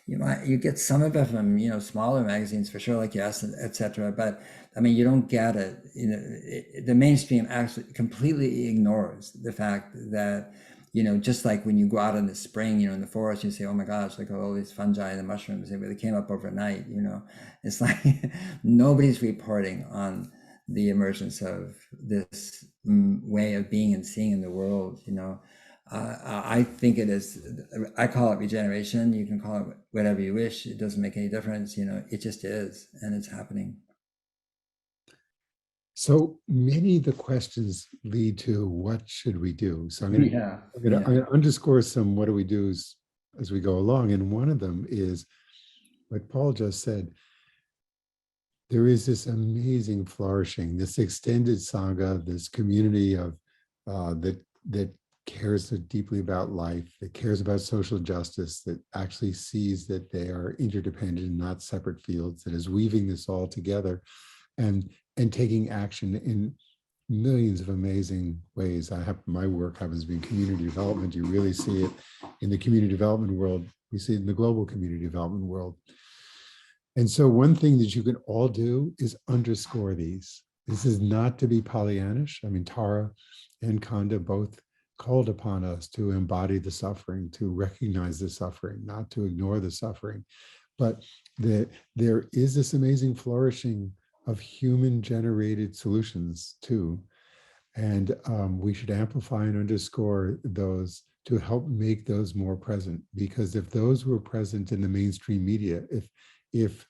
you get some of it from, smaller magazines for sure, like Yes, etc. But I mean, you don't get it. The mainstream actually completely ignores the fact that, just like when you go out in the spring, in the forest, you say, oh my gosh, look at all these fungi and the mushrooms, they came up overnight, it's like nobody's reporting on the emergence of this way of being and seeing in the world. I think it is, I call it regeneration. You can call it whatever you wish. It doesn't make any difference. It just is, and it's happening. So many of the questions lead to what should we do? So I'm going to underscore some what do we do as we go along. And one of them is what Paul just said. There is this amazing flourishing, this extended sangha, this community of that cares so deeply about life, that cares about social justice, that actually sees that they are interdependent and not separate fields, that is weaving this all together and taking action in millions of amazing ways. My work happens to be in community development. You really see it in the community development world. We see it in the global community development world. And so one thing that you can all do is underscore these. This is not to be Pollyannish. I mean, Tara and Konda both called upon us to embody the suffering, to recognize the suffering, not to ignore the suffering, but that there is this amazing flourishing of human-generated solutions too. And we should amplify and underscore those to help make those more present, because if those were present in the mainstream media, if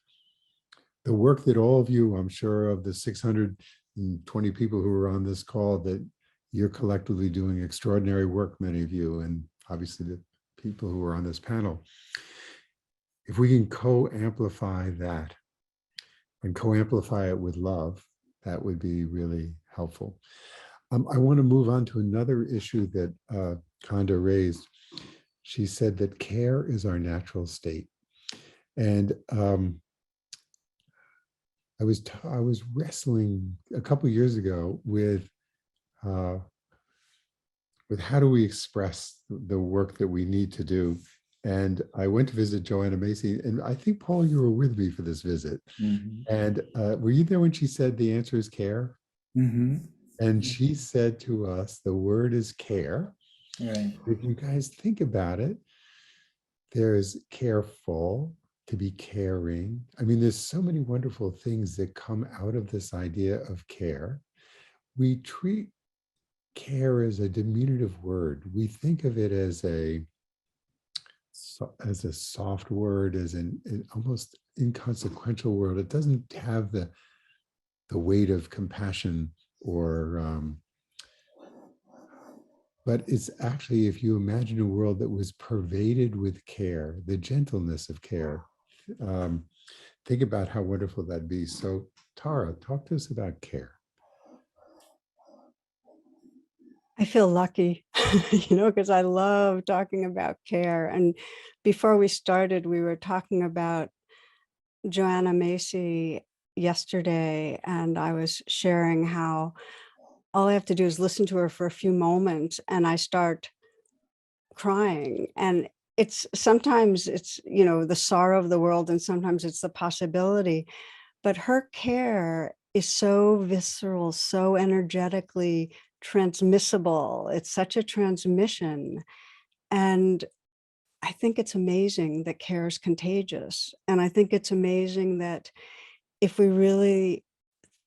the work that all of you, I'm sure of the 620 people who are on this call, that you're collectively doing extraordinary work, many of you, and obviously the people who are on this panel, if we can co-amplify that and co-amplify it with love, that would be really helpful. I want to move on to another issue that Konda raised. She said that care is our natural state. And I was wrestling a couple of years ago with how do we express the work that we need to do. And I went to visit Joanna Macy, and I think, Paul, you were with me for this visit. Mm-hmm. And were you there when she said the answer is care? Mm-hmm. And she said to us, the word is care. Right. If you guys think about it, there's careful, to be caring. I mean, there's so many wonderful things that come out of this idea of care. We treat care as a diminutive word. We think of it as a soft word, as an almost inconsequential word. It doesn't have the weight of compassion or But it's actually, if you imagine a world that was pervaded with care, the gentleness of care, um, think about how wonderful that'd be. So, Tara, talk to us about care. I feel lucky, because I love talking about care. And before we started, we were talking about Joanna Macy yesterday, and I was sharing how all I have to do is listen to her for a few moments and I start crying. And sometimes it's, the sorrow of the world, and sometimes it's the possibility. But her care is so visceral, so energetically transmissible. It's such a transmission. And I think it's amazing that care is contagious. And I think it's amazing that if we really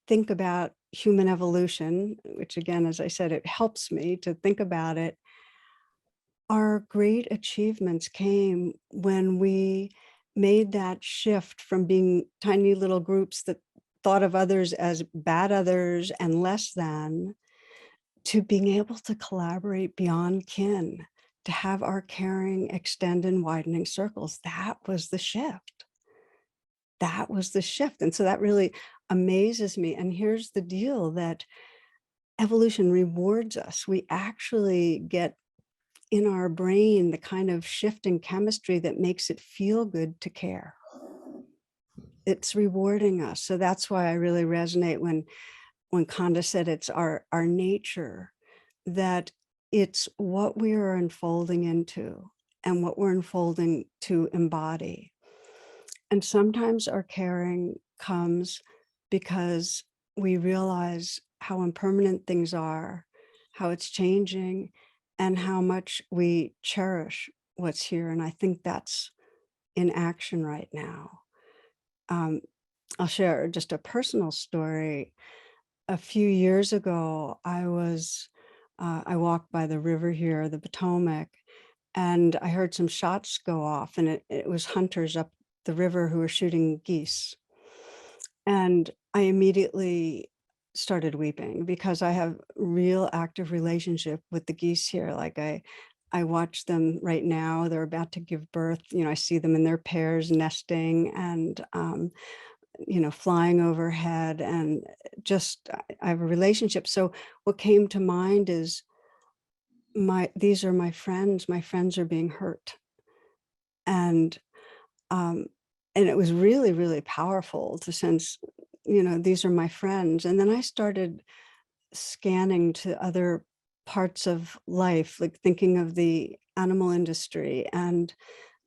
think about human evolution, which again, as I said, it helps me to think about it, our great achievements came when we made that shift from being tiny little groups that thought of others as bad others and less than, to being able to collaborate beyond kin, to have our caring extend in widening circles. That was the shift. That was the shift. And so that really amazes me. And here's the deal, that evolution rewards us. We actually get in our brain the kind of shift in chemistry that makes it feel good to care. It's rewarding us. So that's why I really resonate when Konda said it's our nature, that it's what we are unfolding into and what we're unfolding to embody. And sometimes our caring comes because we realize how impermanent things are, how it's changing, and how much we cherish what's here. And I think that's in action right now. I'll share just a personal story. A few years ago, I walked by the river here, the Potomac, and I heard some shots go off, and it was hunters up the river who were shooting geese. And I immediately started weeping because I have real active relationship with the geese here. Like I watch them right now. They're about to give birth. I see them in their pairs nesting and flying overhead, and just I have a relationship. So what came to mind is these are my friends. My friends are being hurt. And it was really, really powerful to sense, these are my friends. And then I started scanning to other parts of life, like thinking of the animal industry and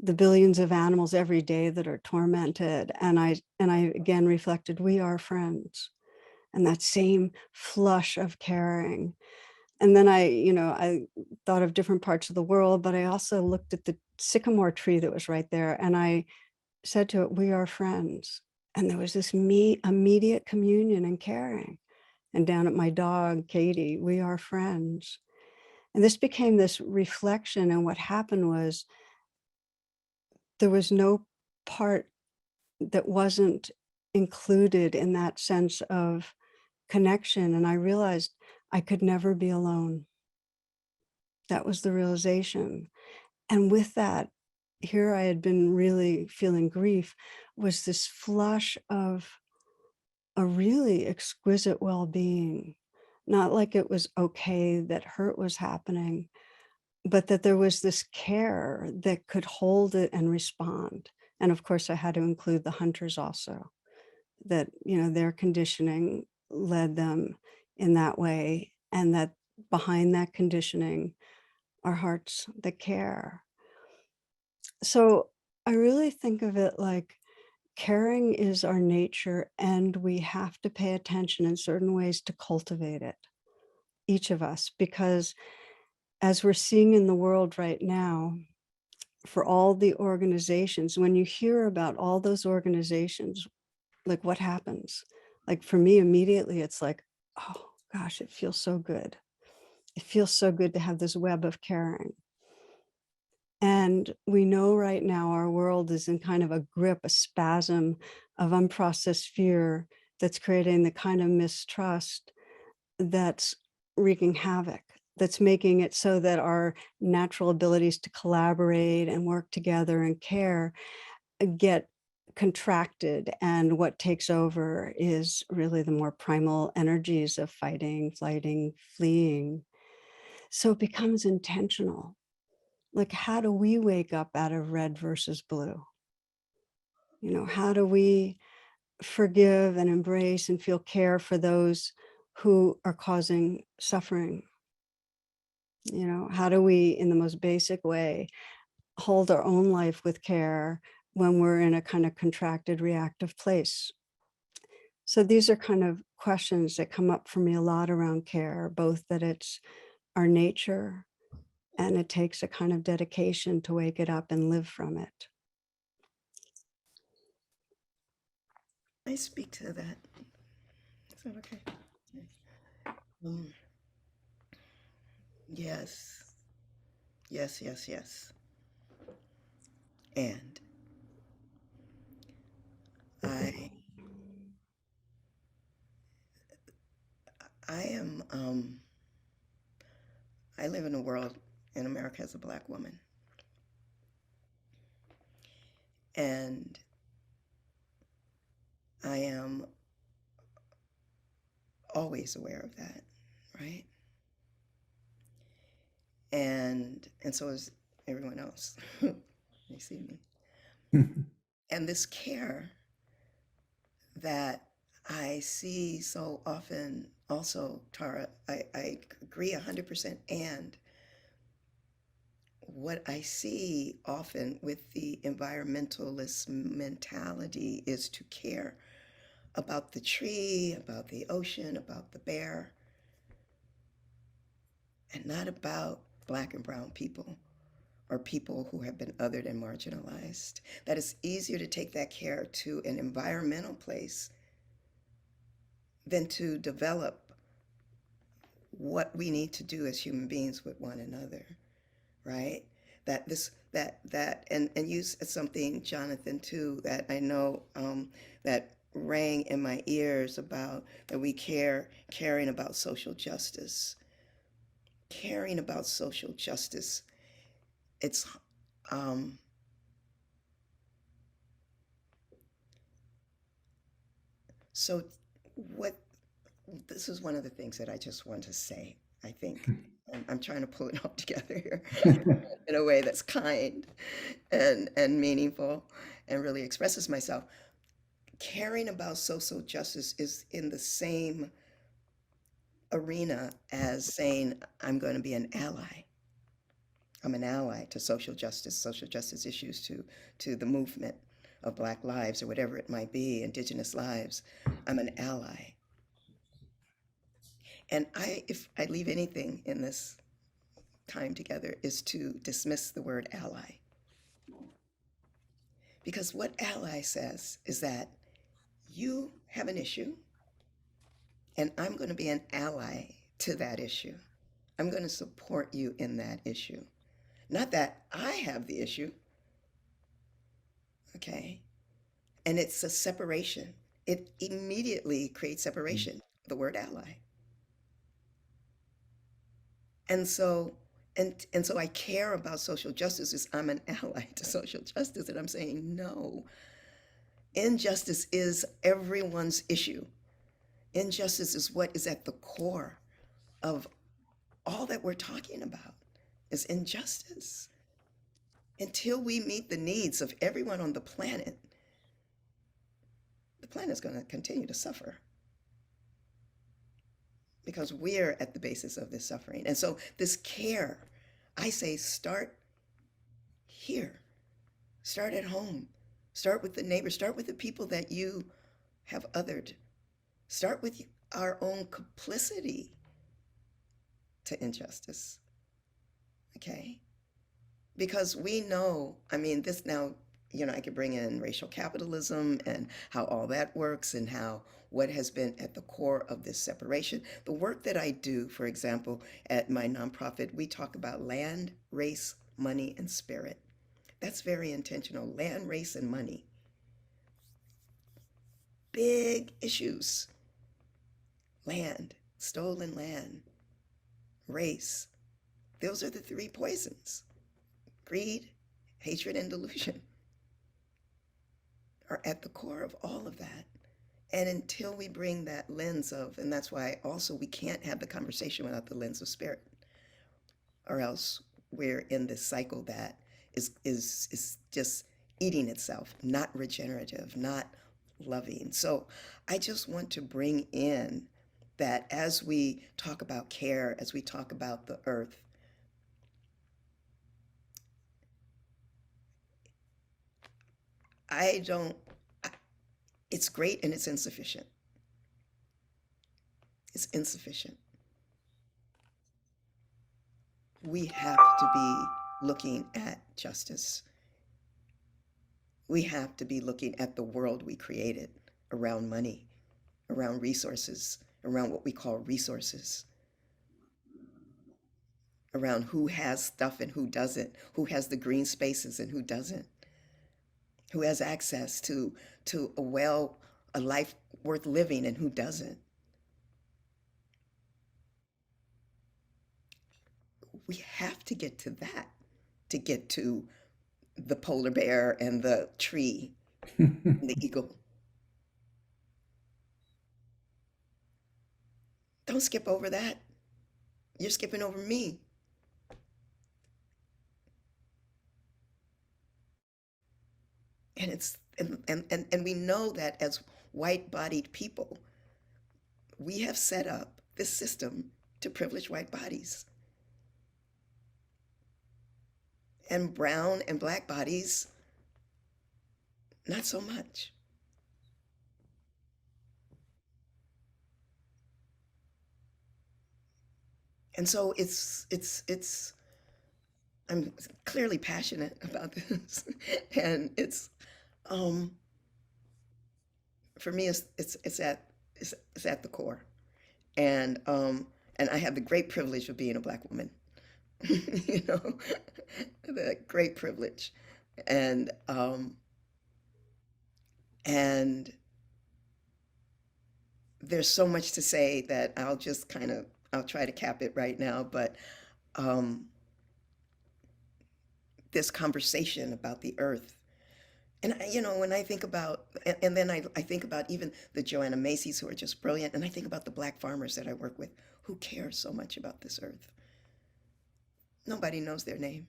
the billions of animals every day that are tormented. And I again reflected, we are friends. And that same flush of caring. And then I thought of different parts of the world, but I also looked at the sycamore tree that was right there. And I said to it, we are friends. And there was this immediate communion and caring. And down at my dog, Katie, we are friends. And this became this reflection. And what happened was there was no part that wasn't included in that sense of connection. And I realized I could never be alone. That was the realization. And with that, here I had been really feeling grief, was this flush of a really exquisite well-being. Not like it was okay that hurt was happening, but that there was this care that could hold it and respond. And of course, I had to include the hunters also, that, their conditioning led them in that way, and that behind that conditioning are hearts that care. So I really think of it like caring is our nature, and we have to pay attention in certain ways to cultivate it, each of us, because as we're seeing in the world right now, for all the organizations, when you hear about all those organizations, like what happens? Like for me, immediately, it's like, oh gosh, it feels so good. It feels so good to have this web of caring. And we know right now our world is in kind of a grip, a spasm of unprocessed fear that's creating the kind of mistrust that's wreaking havoc, that's making it so that our natural abilities to collaborate and work together and care get contracted, and what takes over is really the more primal energies of fighting, flighting, fleeing. So it becomes intentional. Like, how do we wake up out of red versus blue? You know, how do we forgive and embrace and feel care for those who are causing suffering? You know, how do we, in the most basic way, hold our own life with care when we're in a kind of contracted, reactive place? So these are kind of questions that come up for me a lot around care, both that it's our nature and it takes a kind of dedication to wake it up and live from it. I speak to that. Is that okay? Um, yes, yes, yes, yes. And I, I am, I live in a world in America as a Black woman. And I am always aware of that, right? And so is everyone else. You see me. And this care that I see so often also, Tara, I agree 100%. And what I see often with the environmentalist mentality is to care about the tree, about the ocean, about the bear, and not about Black and brown people or people who have been othered and marginalized. That it's easier to take that care to an environmental place than to develop what we need to do as human beings with one another, right? And you said something, Jonathan, too, that I know that rang in my ears about that we caring about social justice. Caring about social justice. It's um, so what this is one of the things that I just want to say. I think I'm trying to pull it all together here in a way that's kind and meaningful and really expresses myself. Caring about social justice is in the same arena as saying I'm going to be an ally. I'm an ally to social justice issues, to the movement of Black lives or whatever it might be, Indigenous lives. I'm an ally. And if I leave anything in this time together, is to dismiss the word ally. Because what ally says is that you have an issue, and I'm going to be an ally to that issue. I'm going to support you in that issue. Not that I have the issue, okay? And it's a separation. It immediately creates separation, the word ally. And so and so I care about social justice as I'm an ally to social justice. And I'm saying, no, injustice is everyone's issue. Injustice is what is at the core of all that we're talking about is injustice. Until we meet the needs of everyone on the planet's going to continue to suffer because we're at the basis of this suffering. And so this care, I say, start here. Start at home. Start with the neighbors. Start with the people that you have othered. Start with our own complicity to injustice. Okay? Because we know, I mean, this now, I could bring in racial capitalism and how all that works and how what has been at the core of this separation. The work that I do, for example, at my nonprofit, we talk about land, race, money, and spirit. That's very intentional. Land, race, and money. Big issues. Land, stolen land, race, Those are the three poisons. Greed, hatred, and delusion are at the core of all of that. And until we bring that lens of, and that's why also we can't have the conversation without the lens of spirit, or else we're in this cycle that is just eating itself, not regenerative, not loving. So I just want to bring in that as we talk about care, as we talk about the earth, I don't, it's great and it's insufficient. It's insufficient. We have to be looking at justice. We have to be looking at the world we created around money, around resources, around what we call resources, around who has stuff and who doesn't, who has the green spaces and who doesn't, who has access to a life worth living and who doesn't. We have to get to that to get to the polar bear and the tree and the eagle. Don't skip over that. You're skipping over me. And it's and we know that as white-bodied people, we have set up this system to privilege white bodies. And brown and black bodies, not so much. And so it's I'm clearly passionate about this. And it's for me it's at the core. And I have the great privilege of being a black woman. You know, the great privilege. And there's so much to say that I'll try to cap it right now, but this conversation about the earth. And when I think about, and then I think about even the Joanna Macy's who are just brilliant, and I think about the black farmers that I work with who care so much about this earth. Nobody knows their name.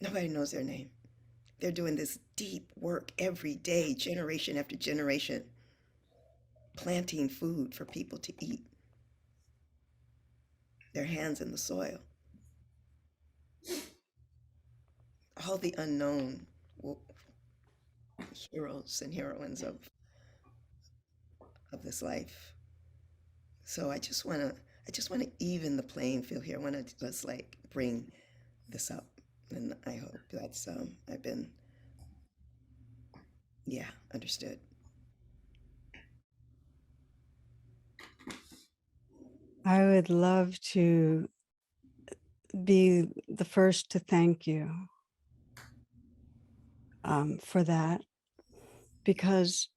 Nobody knows their name. They're doing this deep work every day, generation after generation, planting food for people to eat. Their hands in the soil. All the unknown heroes and heroines of this life. So I just want to even the playing field here. I want to just like bring this up, and I hope that's I've been understood. I would love to be the first to thank you for that, because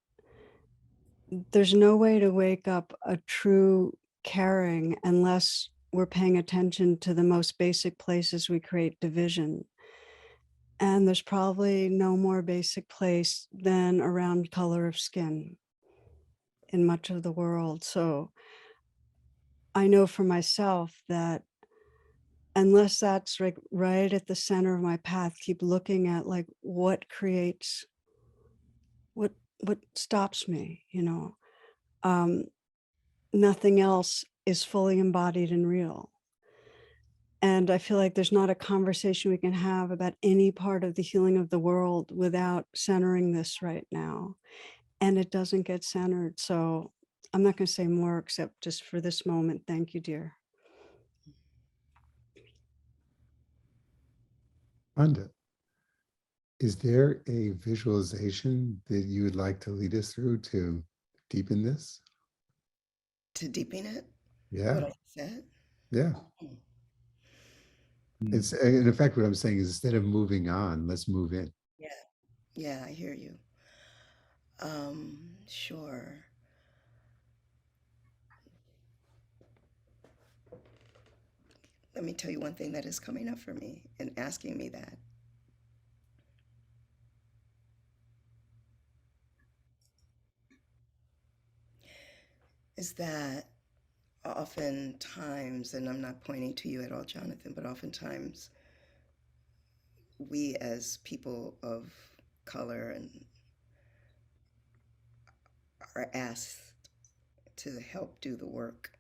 there's no way to wake up a true caring unless we're paying attention to the most basic places we create division. And there's probably no more basic place than around color of skin in much of the world. So I know for myself that unless that's like right at the center of my path, keep looking at like what creates, what stops me, nothing else is fully embodied and real. And I feel like there's not a conversation we can have about any part of the healing of the world without centering this right now. And it doesn't get centered. So I'm not going to say more except just for this moment. Thank you, dear. Konda, is there a visualization that you would like to lead us through to deepen this? To deepen it, Yeah, what I said. yeah. It's in effect what I'm saying is instead of moving on, let's move in. Yeah, I hear you. Sure. let me tell you one thing that is coming up for me and asking me that. Is that oftentimes, and I'm not pointing to you at all, Jonathan, but oftentimes we as people of color and are asked to help do the work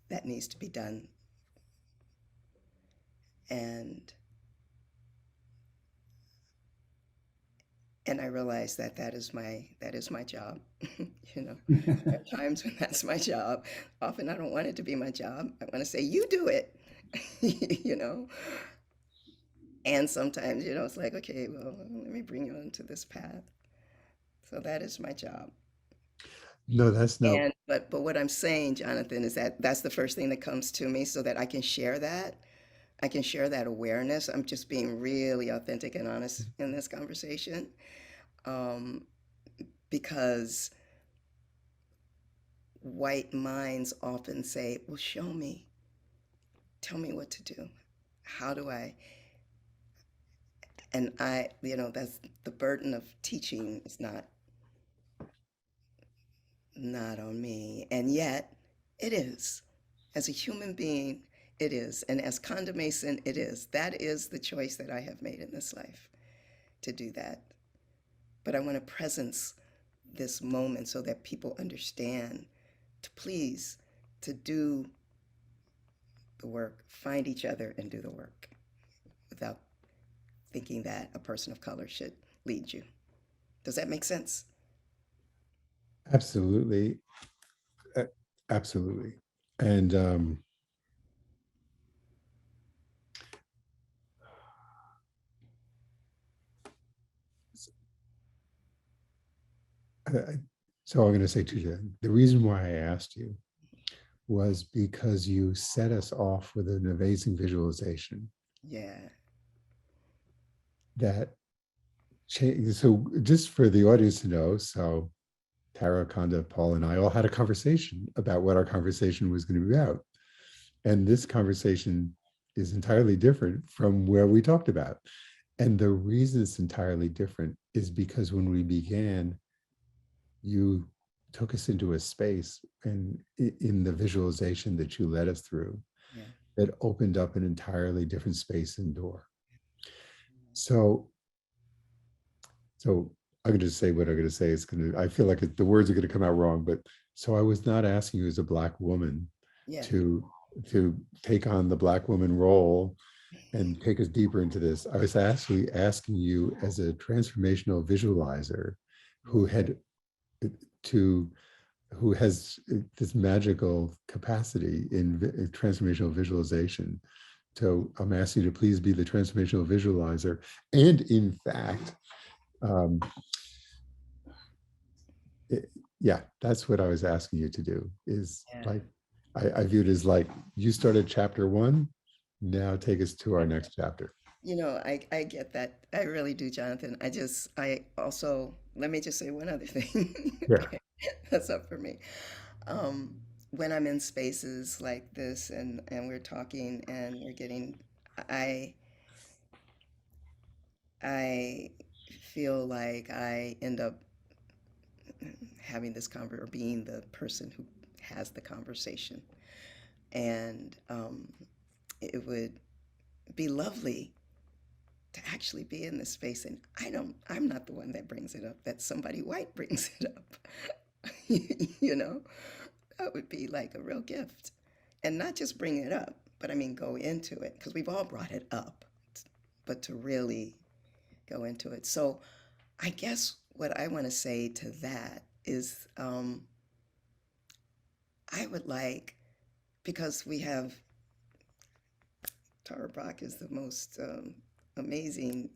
that needs to be done. And I realize that that is my job. You know, there are times when that's my job. Often I don't want it to be my job. I want to say, you do it, you know. And sometimes, you know, it's like, okay, well, let me bring you onto this path. So that is my job. No, that's no. And but what I'm saying, Jonathan, is that that's the first thing that comes to me so that I can share that. I can share that awareness. I'm just being really authentic and honest in this conversation. Um, because white minds often say, well, show me, tell me what to do. How do I? And I, you know, that's the burden of teaching is not on me. And yet it is. As a human being, it is. And as Konda Mason, it is. That is the choice that I have made in this life, to do that. But I want to presence this moment so that people understand to please, to do the work, find each other and do the work without thinking that a person of color should lead you. Does that make sense? Absolutely. Absolutely. And so I'm going to say two things. The reason why I asked you was because you set us off with an amazing visualization Yeah. that changed. So just for the audience to know, so Tara, Konda, Paul, and I all had a conversation about what our conversation was going to be about. And this conversation is entirely different from where we talked about. And the reason it's entirely different is because when we began, you took us into a space and in the visualization that you led us through, Yeah. that opened up an entirely different space and door. So I'm going to say what I'm going to say. I feel like the words are going to come out wrong, but so I was not asking you as a Black woman Yeah. to take on the Black woman role and take us deeper into this. I was actually asking you as a transformational visualizer who has this magical capacity in transformational visualization. So I'm asking you to please be the transformational visualizer. And in fact, yeah, that's what I was asking you to do, is Yeah. like, I view it as like, you started chapter 1, now take us to our next chapter. You know, I get that. I really do, Jonathan. I also, let me just say one other thing. Yeah. That's up for me. When I'm in spaces like this and we're talking and we're getting, I, I feel like I end up having this conver or being the person who has the conversation. And it would be lovely to actually be in this space. And I'm not the one that brings it up, that somebody white brings it up. You know, that would be like a real gift. And not just bring it up, but I mean, go into it, because we've all brought it up, but to really go into it. So I guess what I want to say to that is I would like, because we have, Tara Brach is the most amazing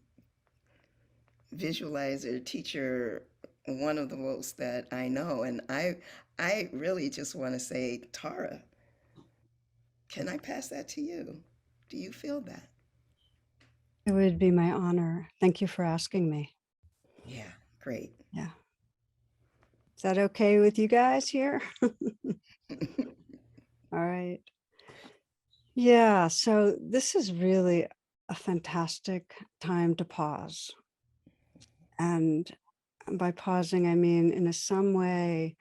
visualizer, teacher, one of the most that I know. And I really just want to say, Tara, can I pass that to you? Do you feel that? It would be my honor. Thank you for asking me. Yeah, great. Yeah. Is that okay with you guys here? All right. Yeah, so this is really a fantastic time to pause. And by pausing, I mean in some way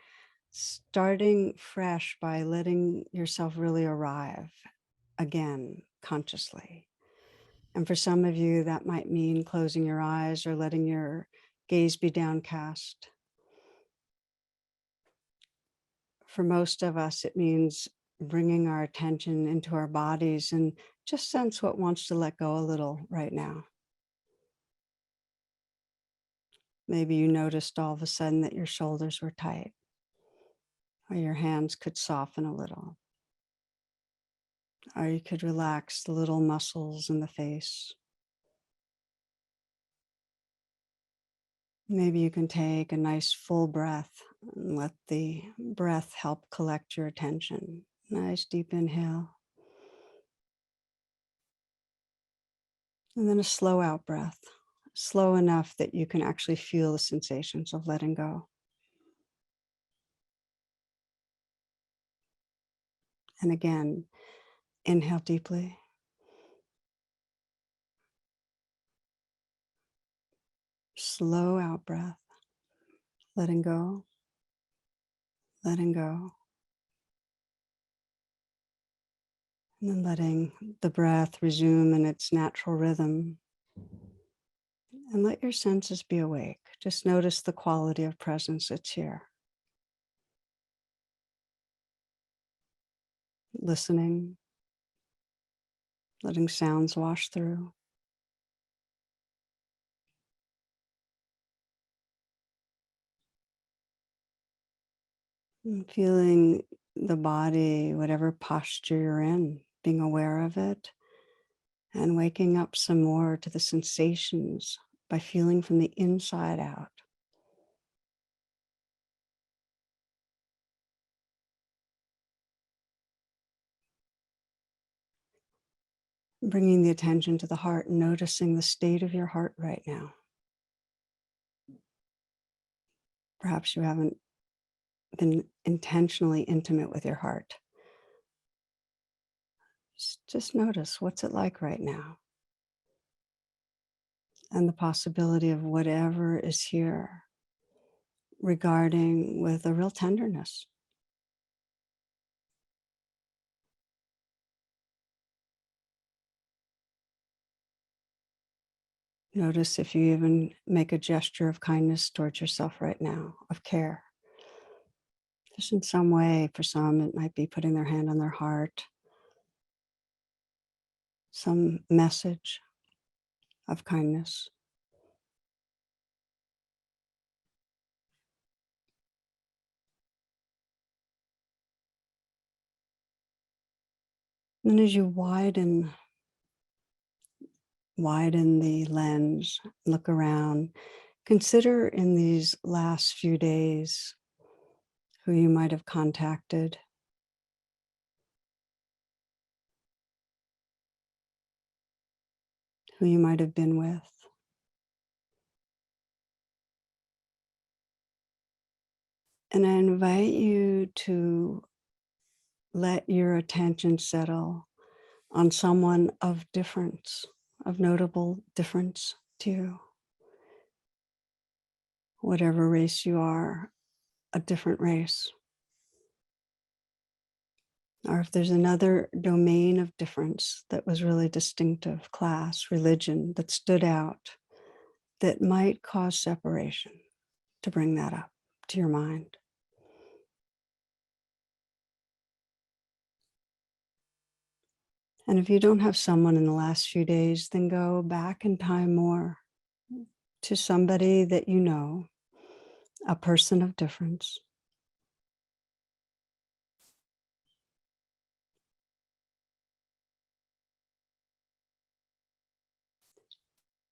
starting fresh by letting yourself really arrive again consciously. And for some of you, that might mean closing your eyes or letting your gaze be downcast. For most of us, it means bringing our attention into our bodies and just sense what wants to let go a little right now. Maybe you noticed all of a sudden that your shoulders were tight, or your hands could soften a little, or you could relax the little muscles in the face. Maybe you can take a nice full breath and let the breath help collect your attention. Nice deep inhale. And then a slow out breath, slow enough that you can actually feel the sensations of letting go. And again, inhale deeply. Slow out breath, letting go, letting go. And then letting the breath resume in its natural rhythm. And let your senses be awake. Just notice the quality of presence that's here. Listening, letting sounds wash through. And feeling the body, whatever posture you're in, being aware of it, and waking up some more to the sensations by feeling from the inside out. Bringing the attention to the heart and noticing the state of your heart right now. Perhaps you haven't been intentionally intimate with your heart. Just notice, what's it like right now? And the possibility of whatever is here regarding with a real tenderness. Notice if you even make a gesture of kindness towards yourself right now, of care. Just in some way, for some, it might be putting their hand on their heart, some message of kindness. And as you widen the lens, look around, consider in these last few days who you might have contacted, who you might have been with. And I invite you to let your attention settle on someone of difference, of notable difference to you. Whatever race you are, a different race. Or if there's another domain of difference that was really distinctive, class, religion, that stood out, that might cause separation, to bring that up to your mind. And if you don't have someone in the last few days, then go back in time more to somebody that you know, a person of difference.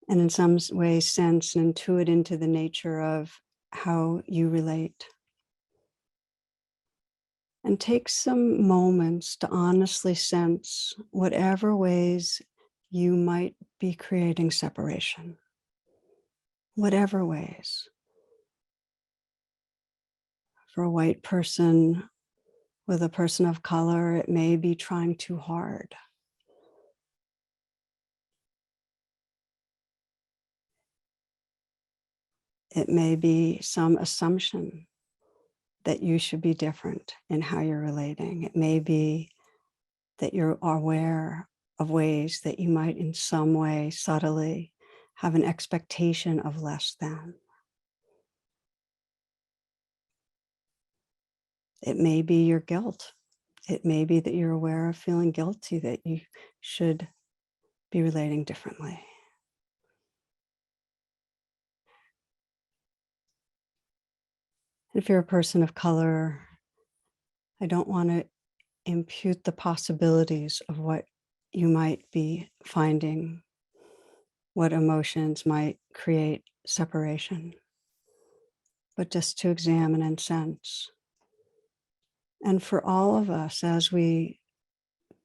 And in some way sense and intuit into the nature of how you relate. And take some moments to honestly sense whatever ways you might be creating separation. Whatever ways. For a white person with a person of color, it may be trying too hard It may be some assumption that you should be different in how you're relating. It may be that you're aware of ways that you might in some way subtly have an expectation of less than. It may be your guilt. It may be that you're aware of feeling guilty that you should be relating differently. If you're a person of color, I don't want to impute the possibilities of what you might be finding, what emotions might create separation, but just to examine and sense. And for all of us, as we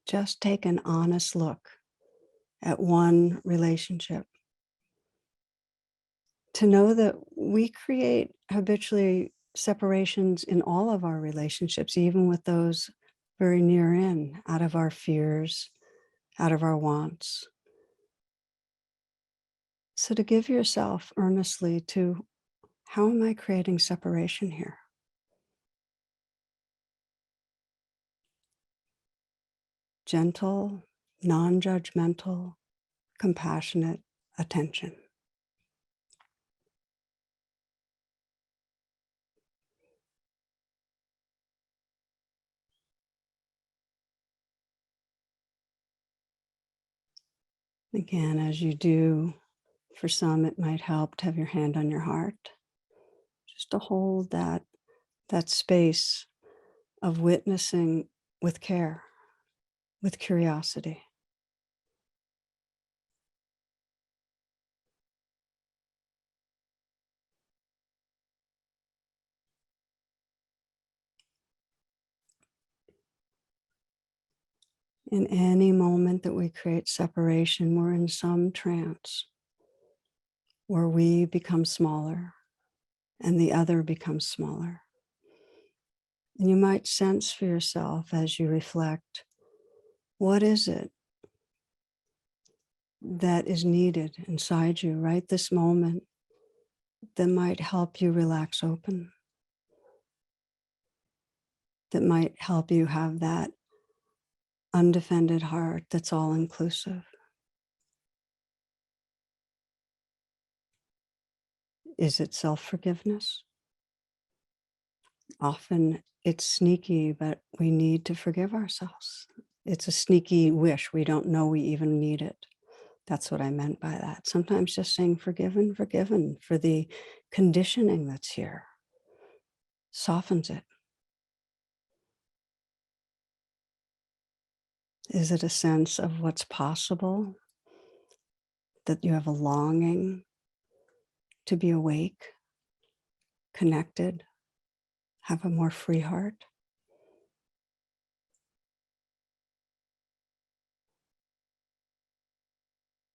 just take an honest look at one relationship, to know that we create habitually separations in all of our relationships, even with those very near in, out of our fears, out of our wants. So to give yourself earnestly to, how am I creating separation here? Gentle, non-judgmental, compassionate attention. Again, as you do, for some, it might help to have your hand on your heart, just to hold that space of witnessing with care, with curiosity. In any moment that we create separation, we're in some trance where we become smaller and the other becomes smaller. And you might sense for yourself as you reflect, what is it that is needed inside you right this moment that might help you relax open, that might help you have that undefended heart that's all inclusive? Is it self-forgiveness? Often it's sneaky, but we need to forgive ourselves. It's a sneaky wish. We don't know we even need it. That's what I meant by that. Sometimes just saying forgiven, forgiven for the conditioning that's here softens it. Is it a sense of what's possible? That you have a longing to be awake, connected, have a more free heart?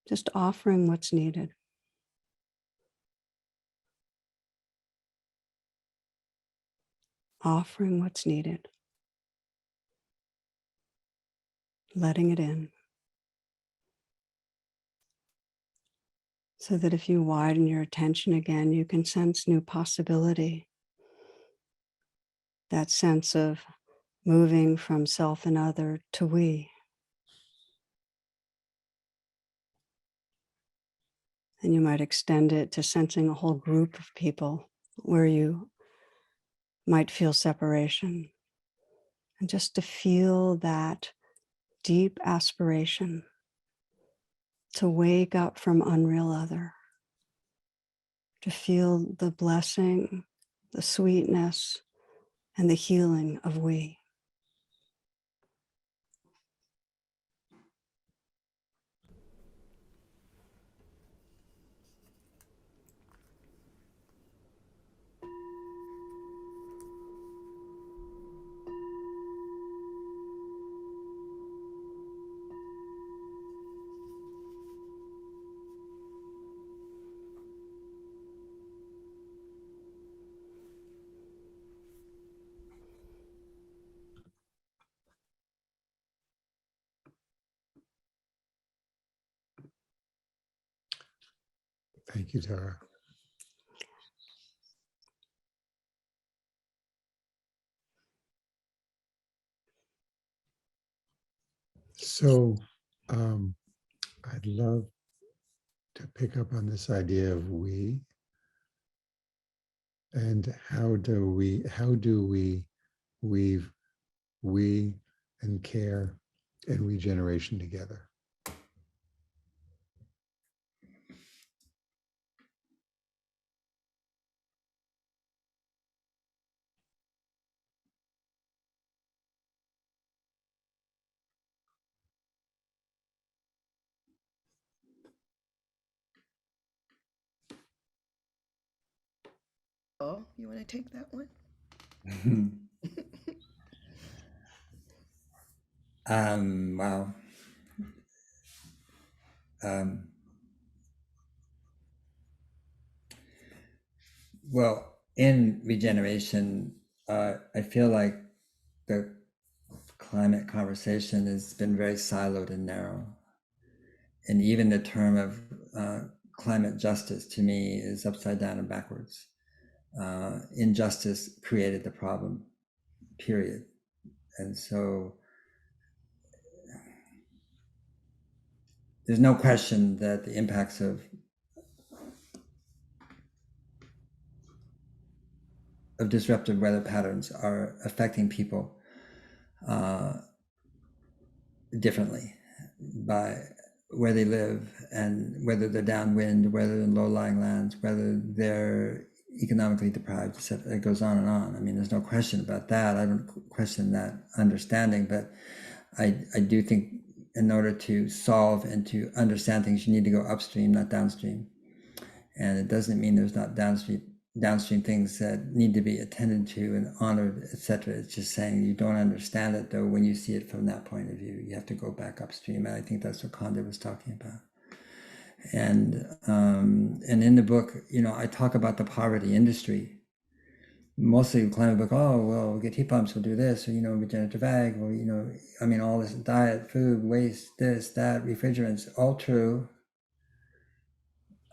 Just offering what's needed. Offering what's needed. Letting it in. So that if you widen your attention again, you can sense new possibility. That sense of moving from self and other to we. And you might extend it to sensing a whole group of people where you might feel separation. And just to feel that deep aspiration to wake up from unreal other, to feel the blessing, the sweetness, and the healing of we. Thank you, Tara. So I'd love to pick up on this idea of we, and how do we weave we and care and regeneration together. Oh, you want to take that one? Wow. Well, in regeneration, I feel like the climate conversation has been very siloed and narrow. And even the term of climate justice to me is upside down and backwards. Injustice created the problem, period. And so there's no question that the impacts of disruptive weather patterns are affecting people differently by where they live, and whether they're downwind, whether in low-lying lands, whether they're economically deprived, etc. It goes on and on. I mean, there's no question about that. I don't question that understanding, but I do think in order to solve and to understand things, you need to go upstream, not downstream. And it doesn't mean there's not downstream things that need to be attended to and honored, etc. It's just saying you don't understand it, though, when you see it from that point of view. You have to go back upstream, and I think that's what Konda was talking about. And in the book, I talk about the poverty industry. Mostly the climate book, oh, well, we'll get heat pumps, we'll do this, or, regenerative ag, or, all this diet, food, waste, this, that, refrigerants, all true.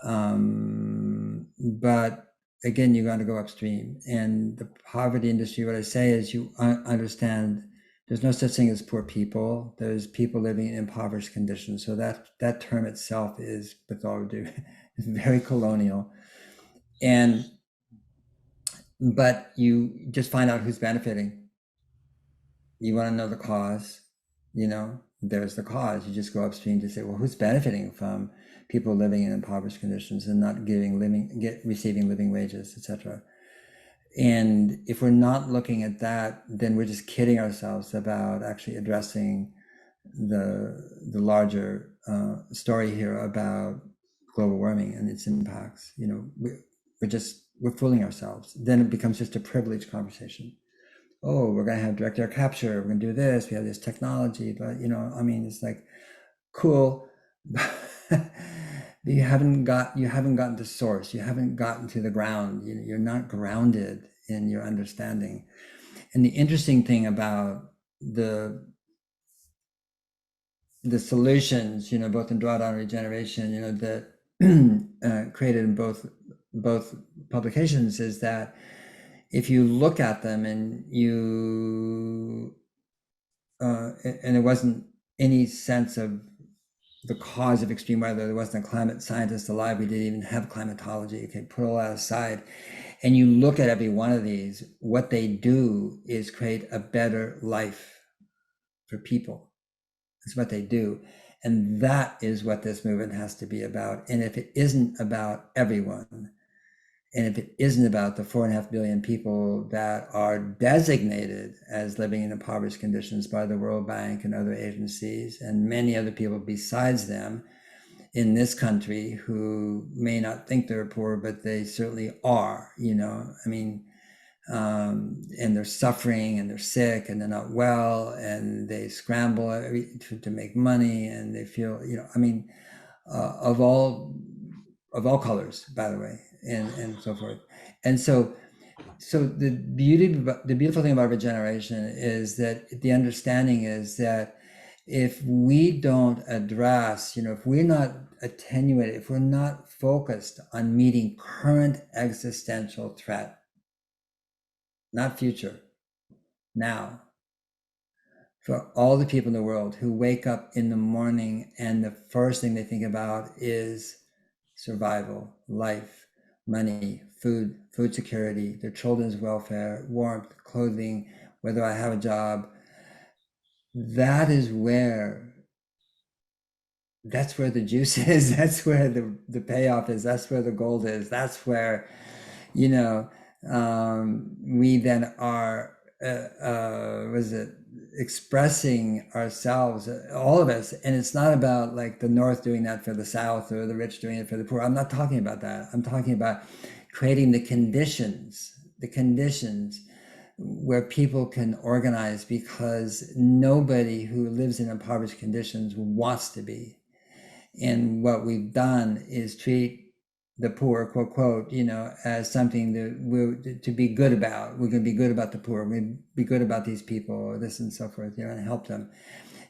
But again, you got to go upstream. And the poverty industry, what I say is, you understand there's no such thing as poor people. There's people living in impoverished conditions. So that term itself is, with all due, is very colonial. But you just find out who's benefiting. You want to know the cause, there's the cause. You just go upstream to say, well, who's benefiting from people living in impoverished conditions and not receiving living wages, etc. And if we're not looking at that, then we're just kidding ourselves about actually addressing the larger story here about global warming and its impacts. We're fooling ourselves. Then it becomes just a privileged conversation. Oh, we're going to have direct air capture. We're going to do this. We have this technology, but it's like, cool. you haven't gotten to source. You haven't gotten to the ground. You're not grounded in your understanding. And the interesting thing about the solutions, both in drawdown and regeneration, that created in both publications, is that if you look at them and and there wasn't any sense of the cause of extreme weather, there wasn't a climate scientist alive, we didn't even have climatology, okay, put all that aside, and you look at every one of these, what they do is create a better life for people. That's what they do. And that is what this movement has to be about. And if it isn't about everyone, and if it isn't about the 4.5 billion people that are designated as living in impoverished conditions by the World Bank and other agencies, and many other people besides them in this country who may not think they're poor, but they certainly are, and they're suffering and they're sick and they're not well and they scramble to make money, and they feel, of all colors, by the way, and so forth. And so the beautiful thing about regeneration is that the understanding is that if we don't address, if we're not attenuated, if we're not focused on meeting current existential threat, not future, now, for all the people in the world who wake up in the morning and the first thing they think about is survival, life, money, food security, their children's welfare, warmth, clothing, whether I have a job. That's where the juice is. That's where the payoff is. That's where the gold is. That's where, we then are, expressing ourselves, all of us. And it's not about like the North doing that for the South or the rich doing it for the poor. I'm not talking about that. I'm talking about creating the conditions where people can organize, because nobody who lives in impoverished conditions wants to be. And what we've done is treat the poor, quote, quote, as something that we're to be good about. We're going to be good about the poor. We're going to be good about these people, or this and so forth, and help them.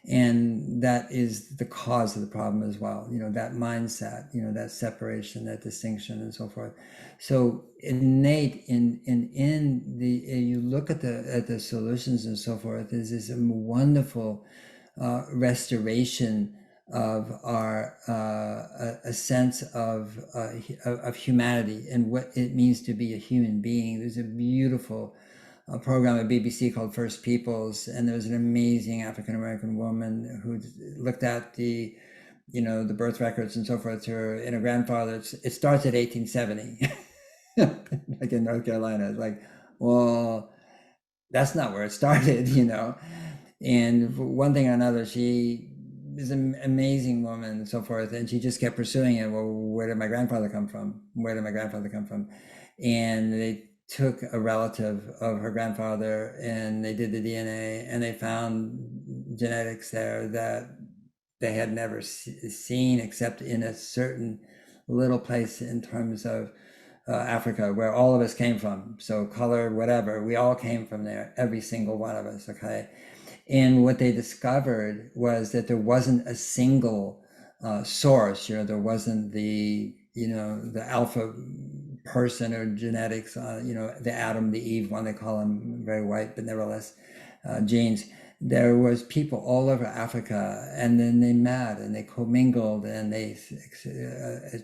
And that is the cause of the problem as well. That mindset, that separation, that distinction, and so forth. So innate in the, you look at the solutions and so forth, is this wonderful restoration of our a sense of humanity and what it means to be a human being. There's a beautiful program at BBC called First Peoples, and there was an amazing African-American woman who looked at the birth records and so forth and her grandfather. It starts at 1870 like in North Carolina. It's like, well, that's not where it started, and for one thing or another, she is an amazing woman and so forth, and she just kept pursuing it. Well, where did my grandfather come from? And they took a relative of her grandfather and they did the DNA, and they found genetics there that they had never seen except in a certain little place in terms of Africa, where all of us came from. So color, whatever, we all came from there, every single one of us, okay? And what they discovered was that there wasn't a single source. There wasn't the alpha person or genetics, the Adam, the Eve one, they call them, very white, but nevertheless, genes. There was people all over Africa, and then they met and they commingled and they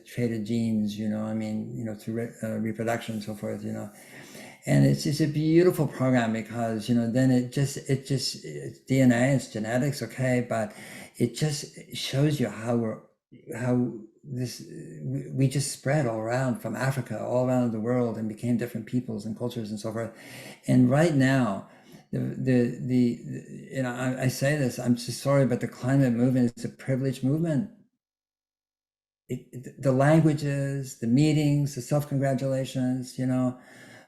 traded genes, through reproduction and so forth, And it's just a beautiful program, because, then it's DNA, it's genetics, okay, but it just shows you we just spread all around from Africa, all around the world, and became different peoples and cultures and so forth. And right now, I say this, I'm just sorry, but the climate movement is a privileged movement. The languages, the meetings, the self-congratulations,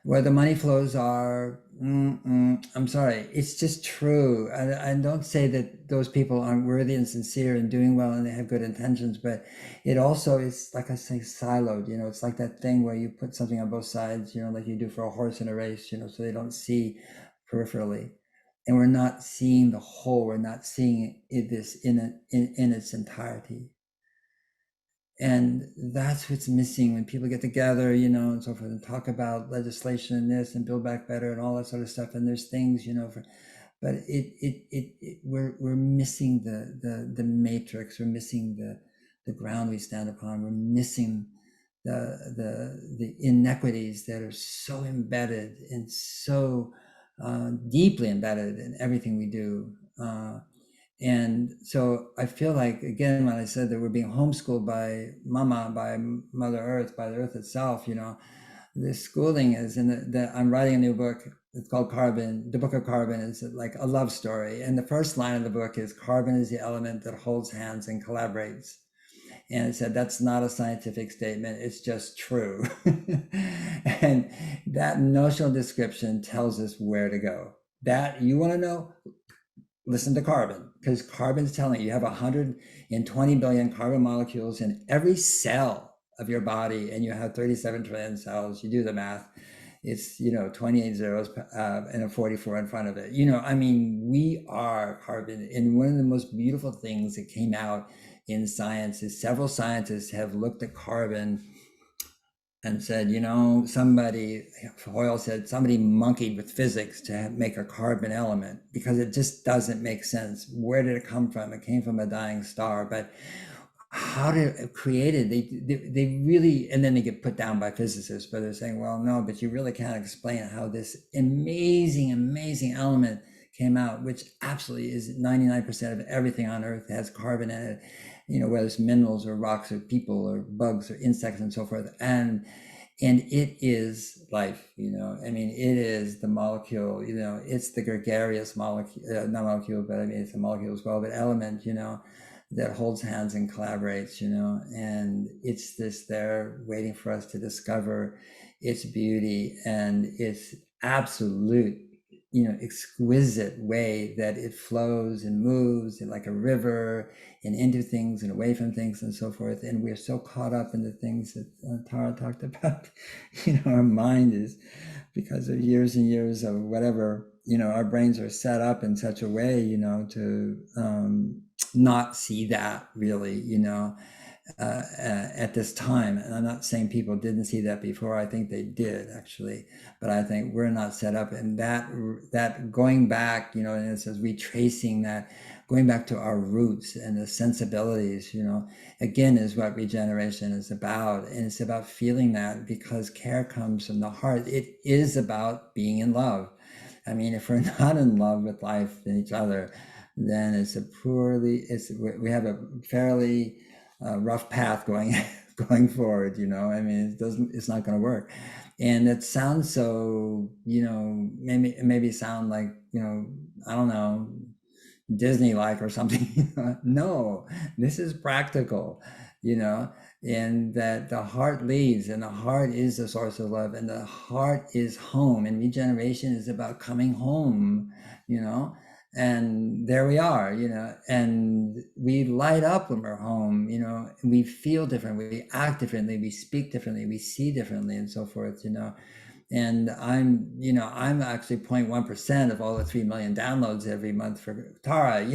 where the money flows are, I'm sorry, it's just true. I don't say that those people aren't worthy and sincere and doing well and they have good intentions, but it also is, like I say, siloed. It's like that thing where you put something on both sides, like you do for a horse in a race, so they don't see peripherally. And we're not seeing the whole. We're not seeing this in its entirety. And that's what's missing when people get together, and so forth, and talk about legislation and this and Build Back Better and all that sort of stuff. And there's things, but we're missing the matrix. We're missing the ground we stand upon. We're missing the inequities that are so embedded and so deeply embedded in everything we do. And so I feel like, again, when I said that we're being homeschooled by Mama, by Mother Earth, by the Earth itself, this schooling is I'm writing a new book. It's called Carbon. The Book of Carbon is like a love story. And the first line of the book is, carbon is the element that holds hands and collaborates. And it said, that's not a scientific statement. It's just true. And that notional description tells us where to go. That you want to know? Listen to carbon, because carbon's telling you have 120 billion carbon molecules in every cell of your body, and you have 37 trillion cells. You do the math. It's, 28 zeros and a 44 in front of it. We are carbon. And one of the most beautiful things that came out in science is several scientists have looked at carbon and said, somebody, Hoyle said, somebody monkeyed with physics to make a carbon element because it just doesn't make sense. Where did it come from? It came from a dying star, but how did it create it? They really, and then they get put down by physicists, but they're saying, well, no, but you really can't explain how this amazing, amazing element came out, which absolutely is 99% of everything on Earth has carbon in it, whether it's minerals or rocks or people or bugs or insects and so forth. And it is life, it is the molecule, it's the gregarious molecule, not molecule, but it's a molecule as well, but element, that holds hands and collaborates, and it's this there waiting for us to discover its beauty and its absolute, exquisite way that it flows and moves and like a river and into things and away from things and so forth. And we're so caught up in the things that Tara talked about. Our mind is, because of years and years of whatever, our brains are set up in such a way, to not see that really, at this time. And I'm not saying people didn't see that before. I think they did actually, but I think we're not set up. And that going back, and it says retracing that, going back to our roots and the sensibilities, again, is what regeneration is about. And it's about feeling that, because care comes from the heart. It is about being in love. If we're not in love with life and each other, then we have a fairly rough path going forward, it's not going to work. And it sounds so, maybe sound like, I don't know, Disney-like or something. No, this is practical, and that the heart leads, and the heart is the source of love, and the heart is home, and regeneration is about coming home, and there we are, and we light up when we're home, we feel different, we act differently, we speak differently, we see differently, and so forth, and I'm actually 0.1% of all the 3 million downloads every month for Tara,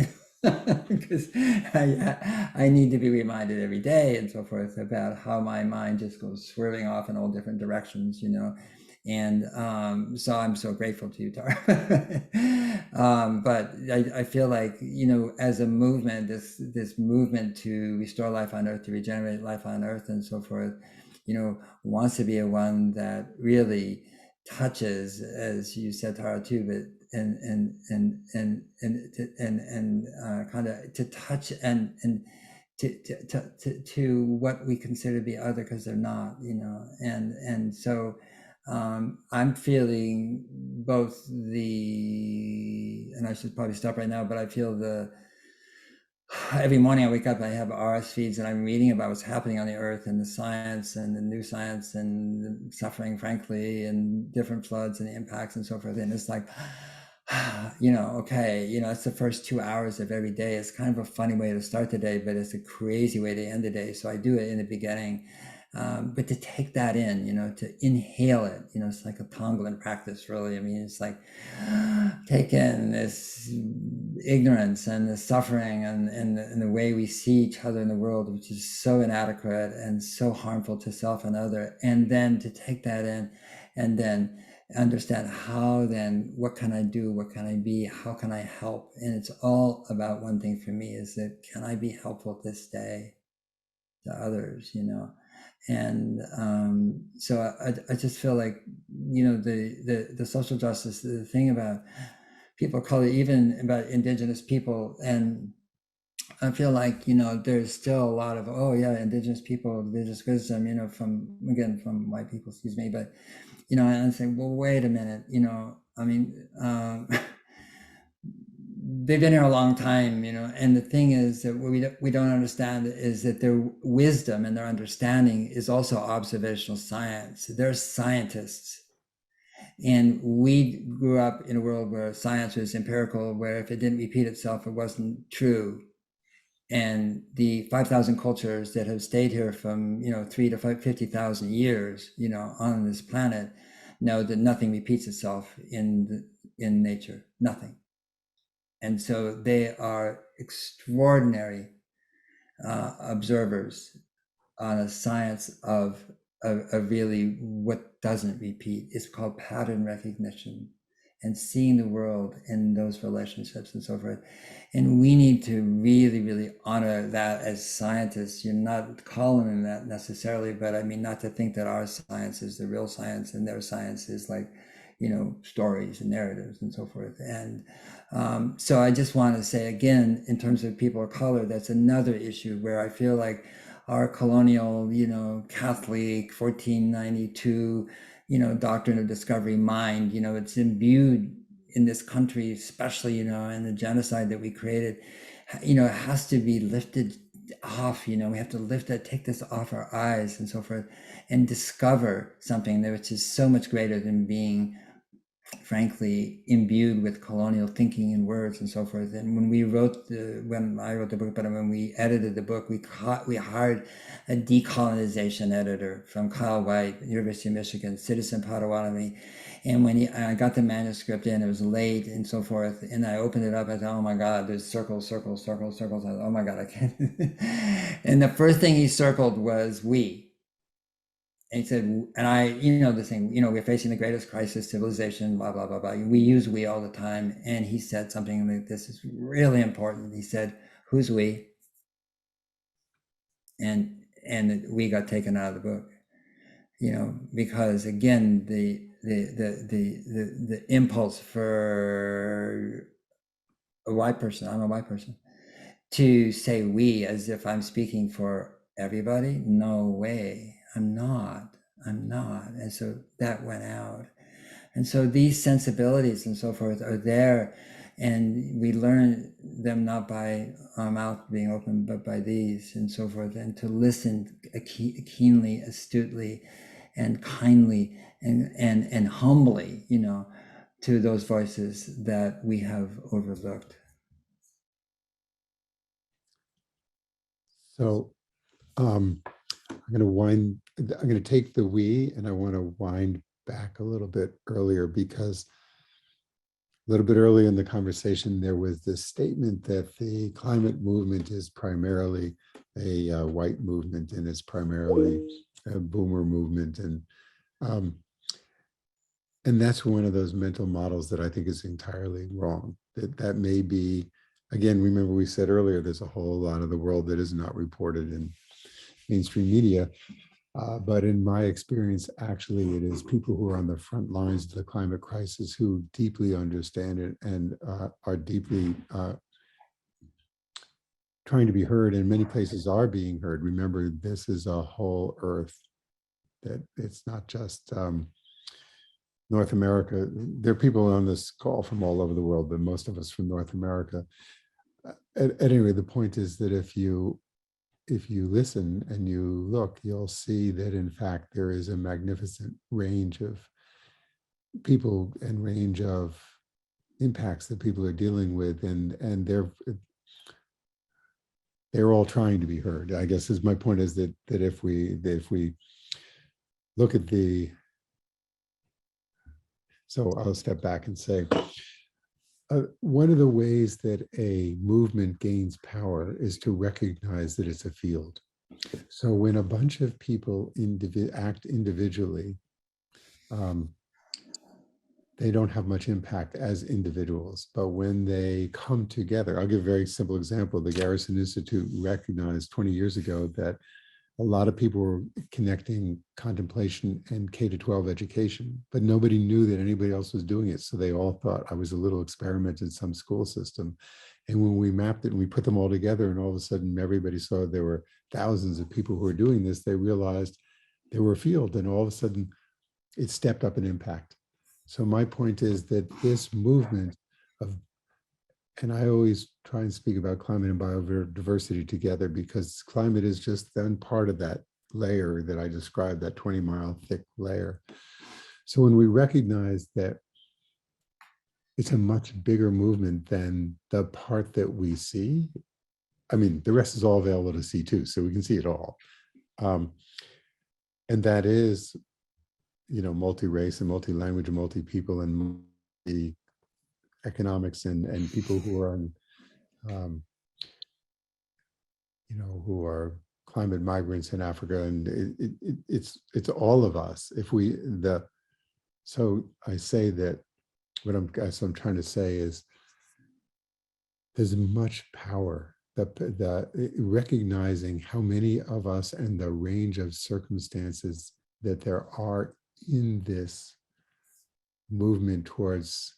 because I need to be reminded every day and so forth about how my mind just goes swirling off in all different directions, and so I'm so grateful to you, Tara. But I feel like, as a movement, this movement to restore life on Earth, to regenerate life on Earth and so forth, wants to be a one that really touches, as you said, Tara, too, but and kind of to touch and to what we consider to be other, because they're not, and so I'm feeling both and I should probably stop right now, but I feel every morning I wake up, I have RS feeds and I'm reading about what's happening on the earth and the science and the new science and the suffering, frankly, and different floods and the impacts and so forth. And it's like, okay, it's the first 2 hours of every day. It's kind of a funny way to start the day, but it's a crazy way to end the day. So I do it in the beginning. But to take that in, to inhale it, it's like a Tonglen practice, really. It's like take in this ignorance and the suffering and the way we see each other in the world, which is so inadequate and so harmful to self and other. And then to take that in and then understand what can I do? What can I be? How can I help? And it's all about one thing for me, is that can I be helpful this day to others, And so I just feel like, the social justice, the thing about people call it, even about indigenous people, and I feel like, there's still a lot of, oh yeah, indigenous people, indigenous wisdom, from white people, excuse me, but, and I say, well, wait a minute, they've been here a long time, and the thing is that what we don't understand is that their wisdom and their understanding is also observational science. They're scientists. And we grew up in a world where science was empirical, where if it didn't repeat itself, it wasn't true. And the 5,000 cultures that have stayed here from, 3 to 50,000 years, on this planet, know that nothing repeats itself in nature, nothing. And so they are extraordinary observers on a science of really what doesn't repeat. It's called pattern recognition and seeing the world in those relationships and so forth. And we need to really, really honor that as scientists. You're not calling that necessarily, but I mean, not to think that our science is the real science and their science is like, stories and narratives and so forth. And so I just want to say again, in terms of people of color, that's another issue where I feel like our colonial, Catholic 1492, doctrine of discovery mind, it's imbued in this country, especially, in the genocide that we created, it has to be lifted off, we have to lift that, take this off our eyes and so forth, and discover something that which is so much greater than being frankly imbued with colonial thinking and words and so forth. And when I wrote the book, but when we edited the book, we hired a decolonization editor from Kyle White, University of Michigan, Citizen Potawatomi. And when I got the manuscript in, it was late and so forth, and I opened it up, I thought, oh my God, there's circles, circles, circles, circles. I thought, oh my God, I can't. And the first thing he circled was we. And he said, and the thing, we're facing the greatest crisis, civilization, blah, blah, blah, blah. We use we all the time. And he said something like, this is really important. He said, who's we? And we got taken out of the book, because again, the impulse for a white person, I'm a white person, to say we as if I'm speaking for everybody. No way. I'm not. And so that went out. And so these sensibilities and so forth are there, and we learn them not by our mouth being open, but by these and so forth, and to listen keenly, astutely, and kindly, and humbly, to those voices that we have overlooked. So I'm going to take the we, and I want to wind back a little bit earlier, because a little bit earlier in the conversation, there was this statement that the climate movement is primarily a white movement, and it's primarily a boomer movement. And that's one of those mental models that I think is entirely wrong. That may be, again, remember we said earlier, there's a whole lot of the world that is not reported in mainstream media. But in my experience, actually, it is people who are on the front lines of the climate crisis who deeply understand it and are deeply trying to be heard, and many places are being heard. Remember, this is a whole earth, that it's not just North America. There are people on this call from all over the world, but most of us from North America. At any rate, the point is that if you listen and you look, you'll see that in fact there is a magnificent range of people and range of impacts that people are dealing with, and they're all trying to be heard. I guess is my point, is that if we look at so I'll step back and say, one of the ways that a movement gains power is to recognize that it's a field. So when a bunch of people act individually, they don't have much impact as individuals. But when they come together, I'll give a very simple example. The Garrison Institute recognized 20 years ago that a lot of people were connecting contemplation and K-12 education, but nobody knew that anybody else was doing it. So they all thought I was a little experiment in some school system. And when we mapped it and we put them all together, and all of a sudden everybody saw there were thousands of people who were doing this, they realized there were a field, and all of a sudden it stepped up in impact. So my point is that this movement of, and I always try and speak about climate and biodiversity together, because climate is just then part of that layer that I described, that 20-mile thick layer. So when we recognize that it's a much bigger movement than the part that we see, I mean, the rest is all available to see too, so we can see it all. And that is, multi-race and multi-language and multi-people and multi-economics and people who are on, who are climate migrants in Africa, and it's all of us. If we so I say that what I'm trying to say is there's much power that recognizing how many of us and the range of circumstances that there are in this movement towards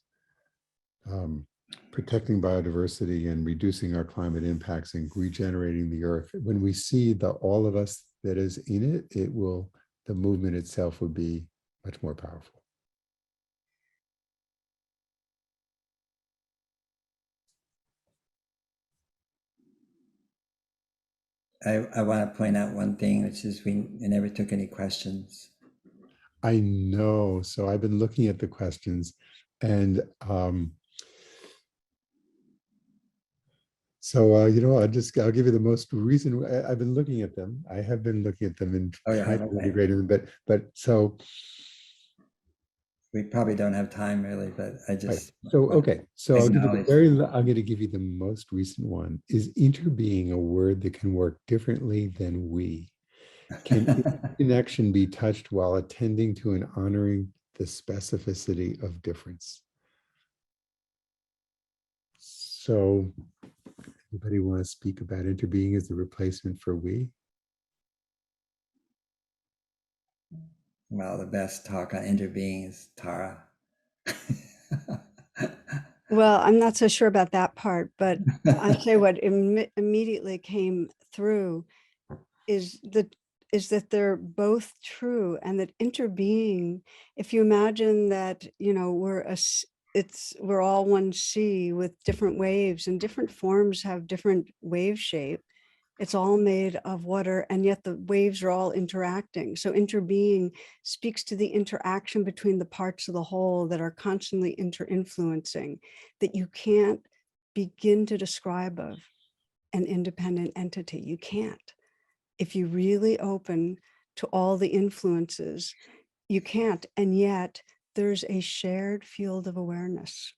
protecting biodiversity and reducing our climate impacts and regenerating the earth. When we see all of us that is in it, the movement itself would be much more powerful. I want to point out one thing, which is we never took any questions. I know. So I've been looking at the questions, and so I'll give you the most recent. I've been looking at them. I have been looking at them and trying to integrate them. But so we probably don't have time really. But I just okay. So I'll going to give you the most recent one. Is interbeing a word that can work differently than we? Can connection be touched while attending to and honoring the specificity of difference? So, anybody want to speak about interbeing as the replacement for we? Well, the best talk on interbeing is Tara. Well, I'm not so sure about that part, but I say what immediately came through is that they're both true, and that interbeing, if you imagine that, we're all one sea with different waves, and different forms have different wave shape. It's all made of water, and yet the waves are all interacting. So interbeing speaks to the interaction between the parts of the whole that are constantly inter-influencing, that you can't begin to describe of an independent entity. You can't. If you really open to all the influences, you can't. And yet there's a shared field of awareness.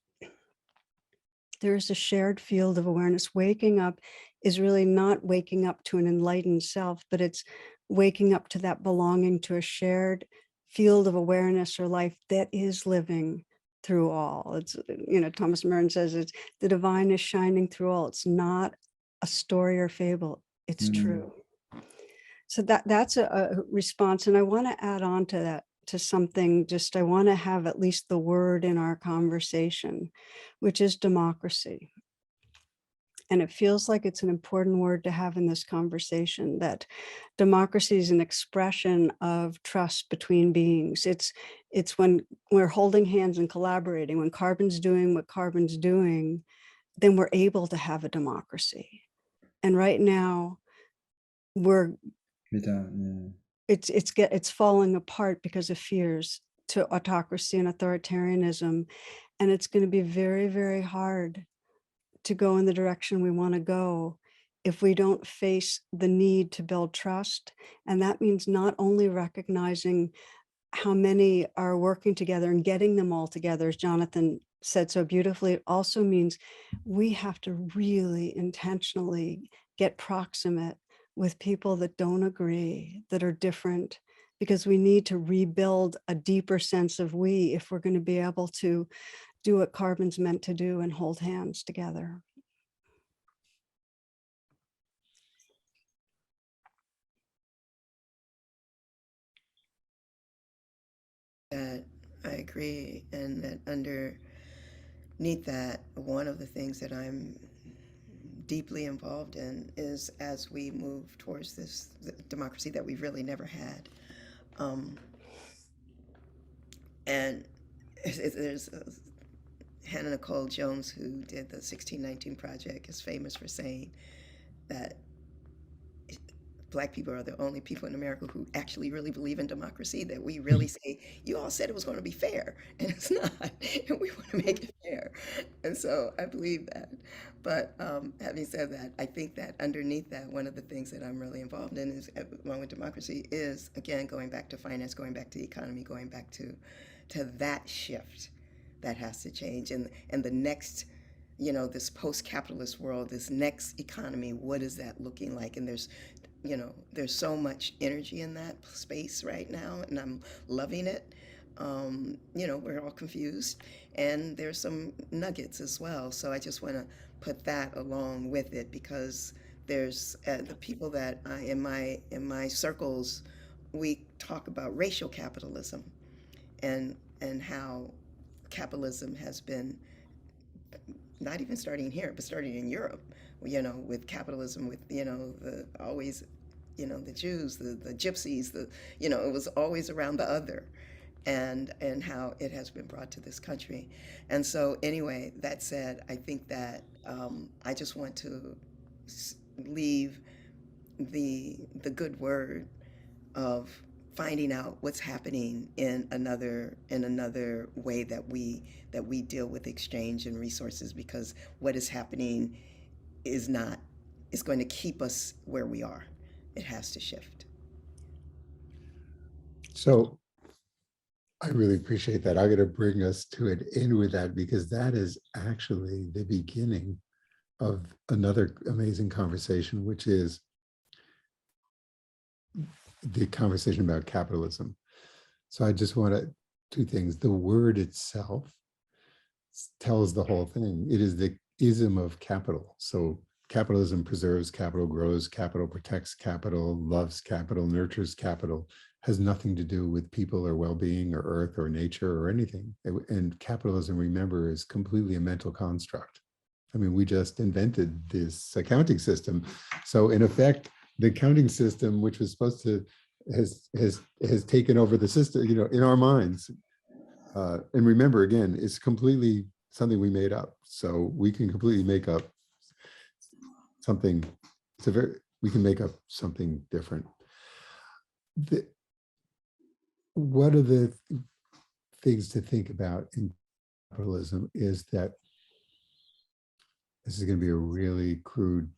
There's a shared field of awareness. Waking up is really not waking up to an enlightened self, but it's waking up to that belonging to a shared field of awareness or life that is living through all. It's, Thomas Merton says it's the divine is shining through all. It's not a story or fable. It's true. So that's a response. And I want to add on to that, to something, I want to have at least the word in our conversation, which is democracy. And it feels like it's an important word to have in this conversation, that democracy is an expression of trust between beings. It's when we're holding hands and collaborating, when carbon's doing what carbon's doing, then we're able to have a democracy. And right now, it's falling apart because of fears to autocracy and authoritarianism. And it's going to be very, very hard to go in the direction we want to go if we don't face the need to build trust. And that means not only recognizing how many are working together and getting them all together, as Jonathan said so beautifully, it also means we have to really intentionally get proximate with people that don't agree, that are different, because we need to rebuild a deeper sense of we if we're going to be able to do what carbon's meant to do and hold hands together. That I agree, and that underneath that, one of the things that I'm deeply involved in is, as we move towards this democracy that we've really never had, and there's Hannah Nicole Jones, who did the 1619 Project, is famous for saying that Black people are the only people in America who actually really believe in democracy, that we really say, you all said it was going to be fair, and it's not, and we want to make it fair. And so I believe that. But having said that, I think that underneath that, one of the things that I'm really involved in is, along with democracy, is, again, going back to finance, going back to the economy, going back to that shift that has to change. And the next, this post-capitalist world, this next economy, what is that looking like? And there's there's so much energy in that space right now, and I'm loving it. We're all confused, and there's some nuggets as well. So I just want to put that along with it, because there's the people that in my circles, we talk about racial capitalism, and how capitalism has been not even starting here, but starting in Europe, with capitalism, with, the always, the Jews, the gypsies, it was always around the other, and how it has been brought to this country. And so anyway, that said, I think that I just want to leave the good word of finding out what's happening in another way that we deal with exchange and resources, because what is happening is not is going to keep us where we are. It has to shift. So I really appreciate that. I'm going to bring us to an end with that, because that is actually the beginning of another amazing conversation, which is the conversation about capitalism. So I just want to, two things. The word itself tells the whole thing. It is the ism of capital. So capitalism preserves capital, grows capital, protects capital, loves capital, nurtures capital, has nothing to do with people or well-being or earth or nature or anything. And capitalism, remember, is completely a mental construct. I mean, we just invented this accounting system. So in effect, the accounting system, which was supposed to, has taken over the system, in our minds. And remember, again, it's completely something we made up. So we can completely make up something. We can make up something different. One of the things to think about in capitalism is that this is going to be a really crude,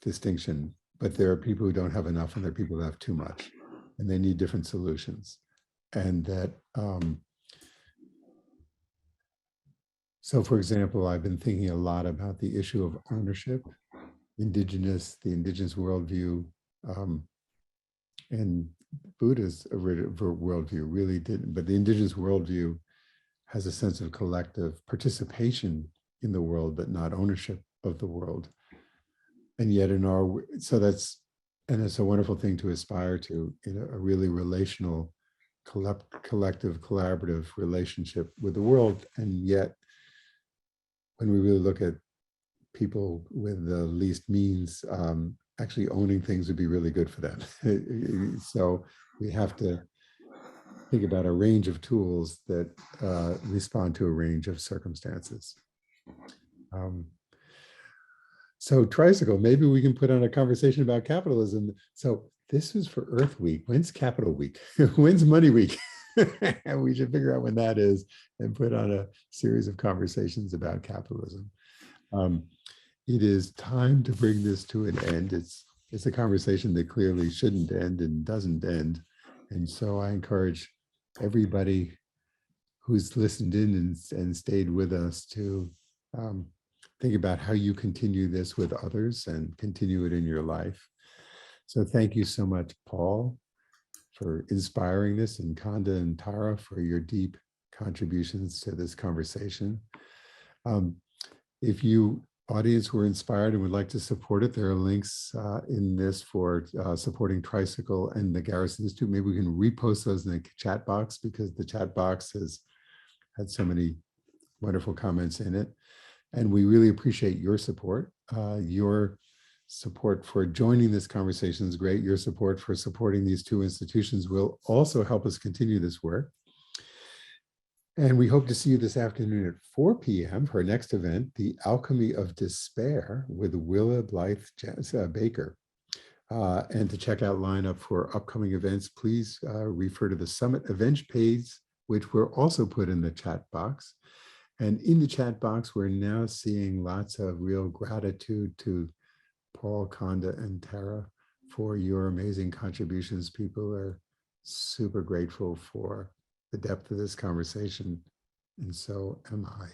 distinction, but there are people who don't have enough and there are people who have too much, and they need different solutions. And that, so for example, I've been thinking a lot about the issue of ownership, the indigenous worldview, and Buddha's worldview really didn't, but the indigenous worldview has a sense of collective participation in the world, but not ownership of the world. And yet it's a wonderful thing to aspire to, in a really relational, collective, collaborative relationship with the world. And yet, when we really look at people with the least means, actually owning things would be really good for them. So we have to think about a range of tools that respond to a range of circumstances. So Tricycle, maybe we can put on a conversation about capitalism. So this is for Earth Week. When's Capital Week? When's Money Week? We should figure out when that is and put on a series of conversations about capitalism. It is time to bring this to an end. It's a conversation that clearly shouldn't end and doesn't end. And so I encourage everybody who's listened in and stayed with us to think about how you continue this with others and continue it in your life. So thank you so much, Paul, for inspiring this, and Konda and Tara for your deep contributions to this conversation. If you audience were inspired and would like to support it, there are links in this for supporting Tricycle and the Garrison Institute. Maybe we can repost those in the chat box, because the chat box has had so many wonderful comments in it. And we really appreciate your support. Your support for joining this conversation is great. Your support for supporting these two institutions will also help us continue this work. And we hope to see you this afternoon at 4 p.m. for our next event, The Alchemy of Despair with Willa Blythe Baker. And to check out lineup for upcoming events, please refer to the Summit events page, which we're also put in the chat box. And in the chat box, we're now seeing lots of real gratitude to Paul, Konda, and Tara for your amazing contributions. People are super grateful for the depth of this conversation, and so am I.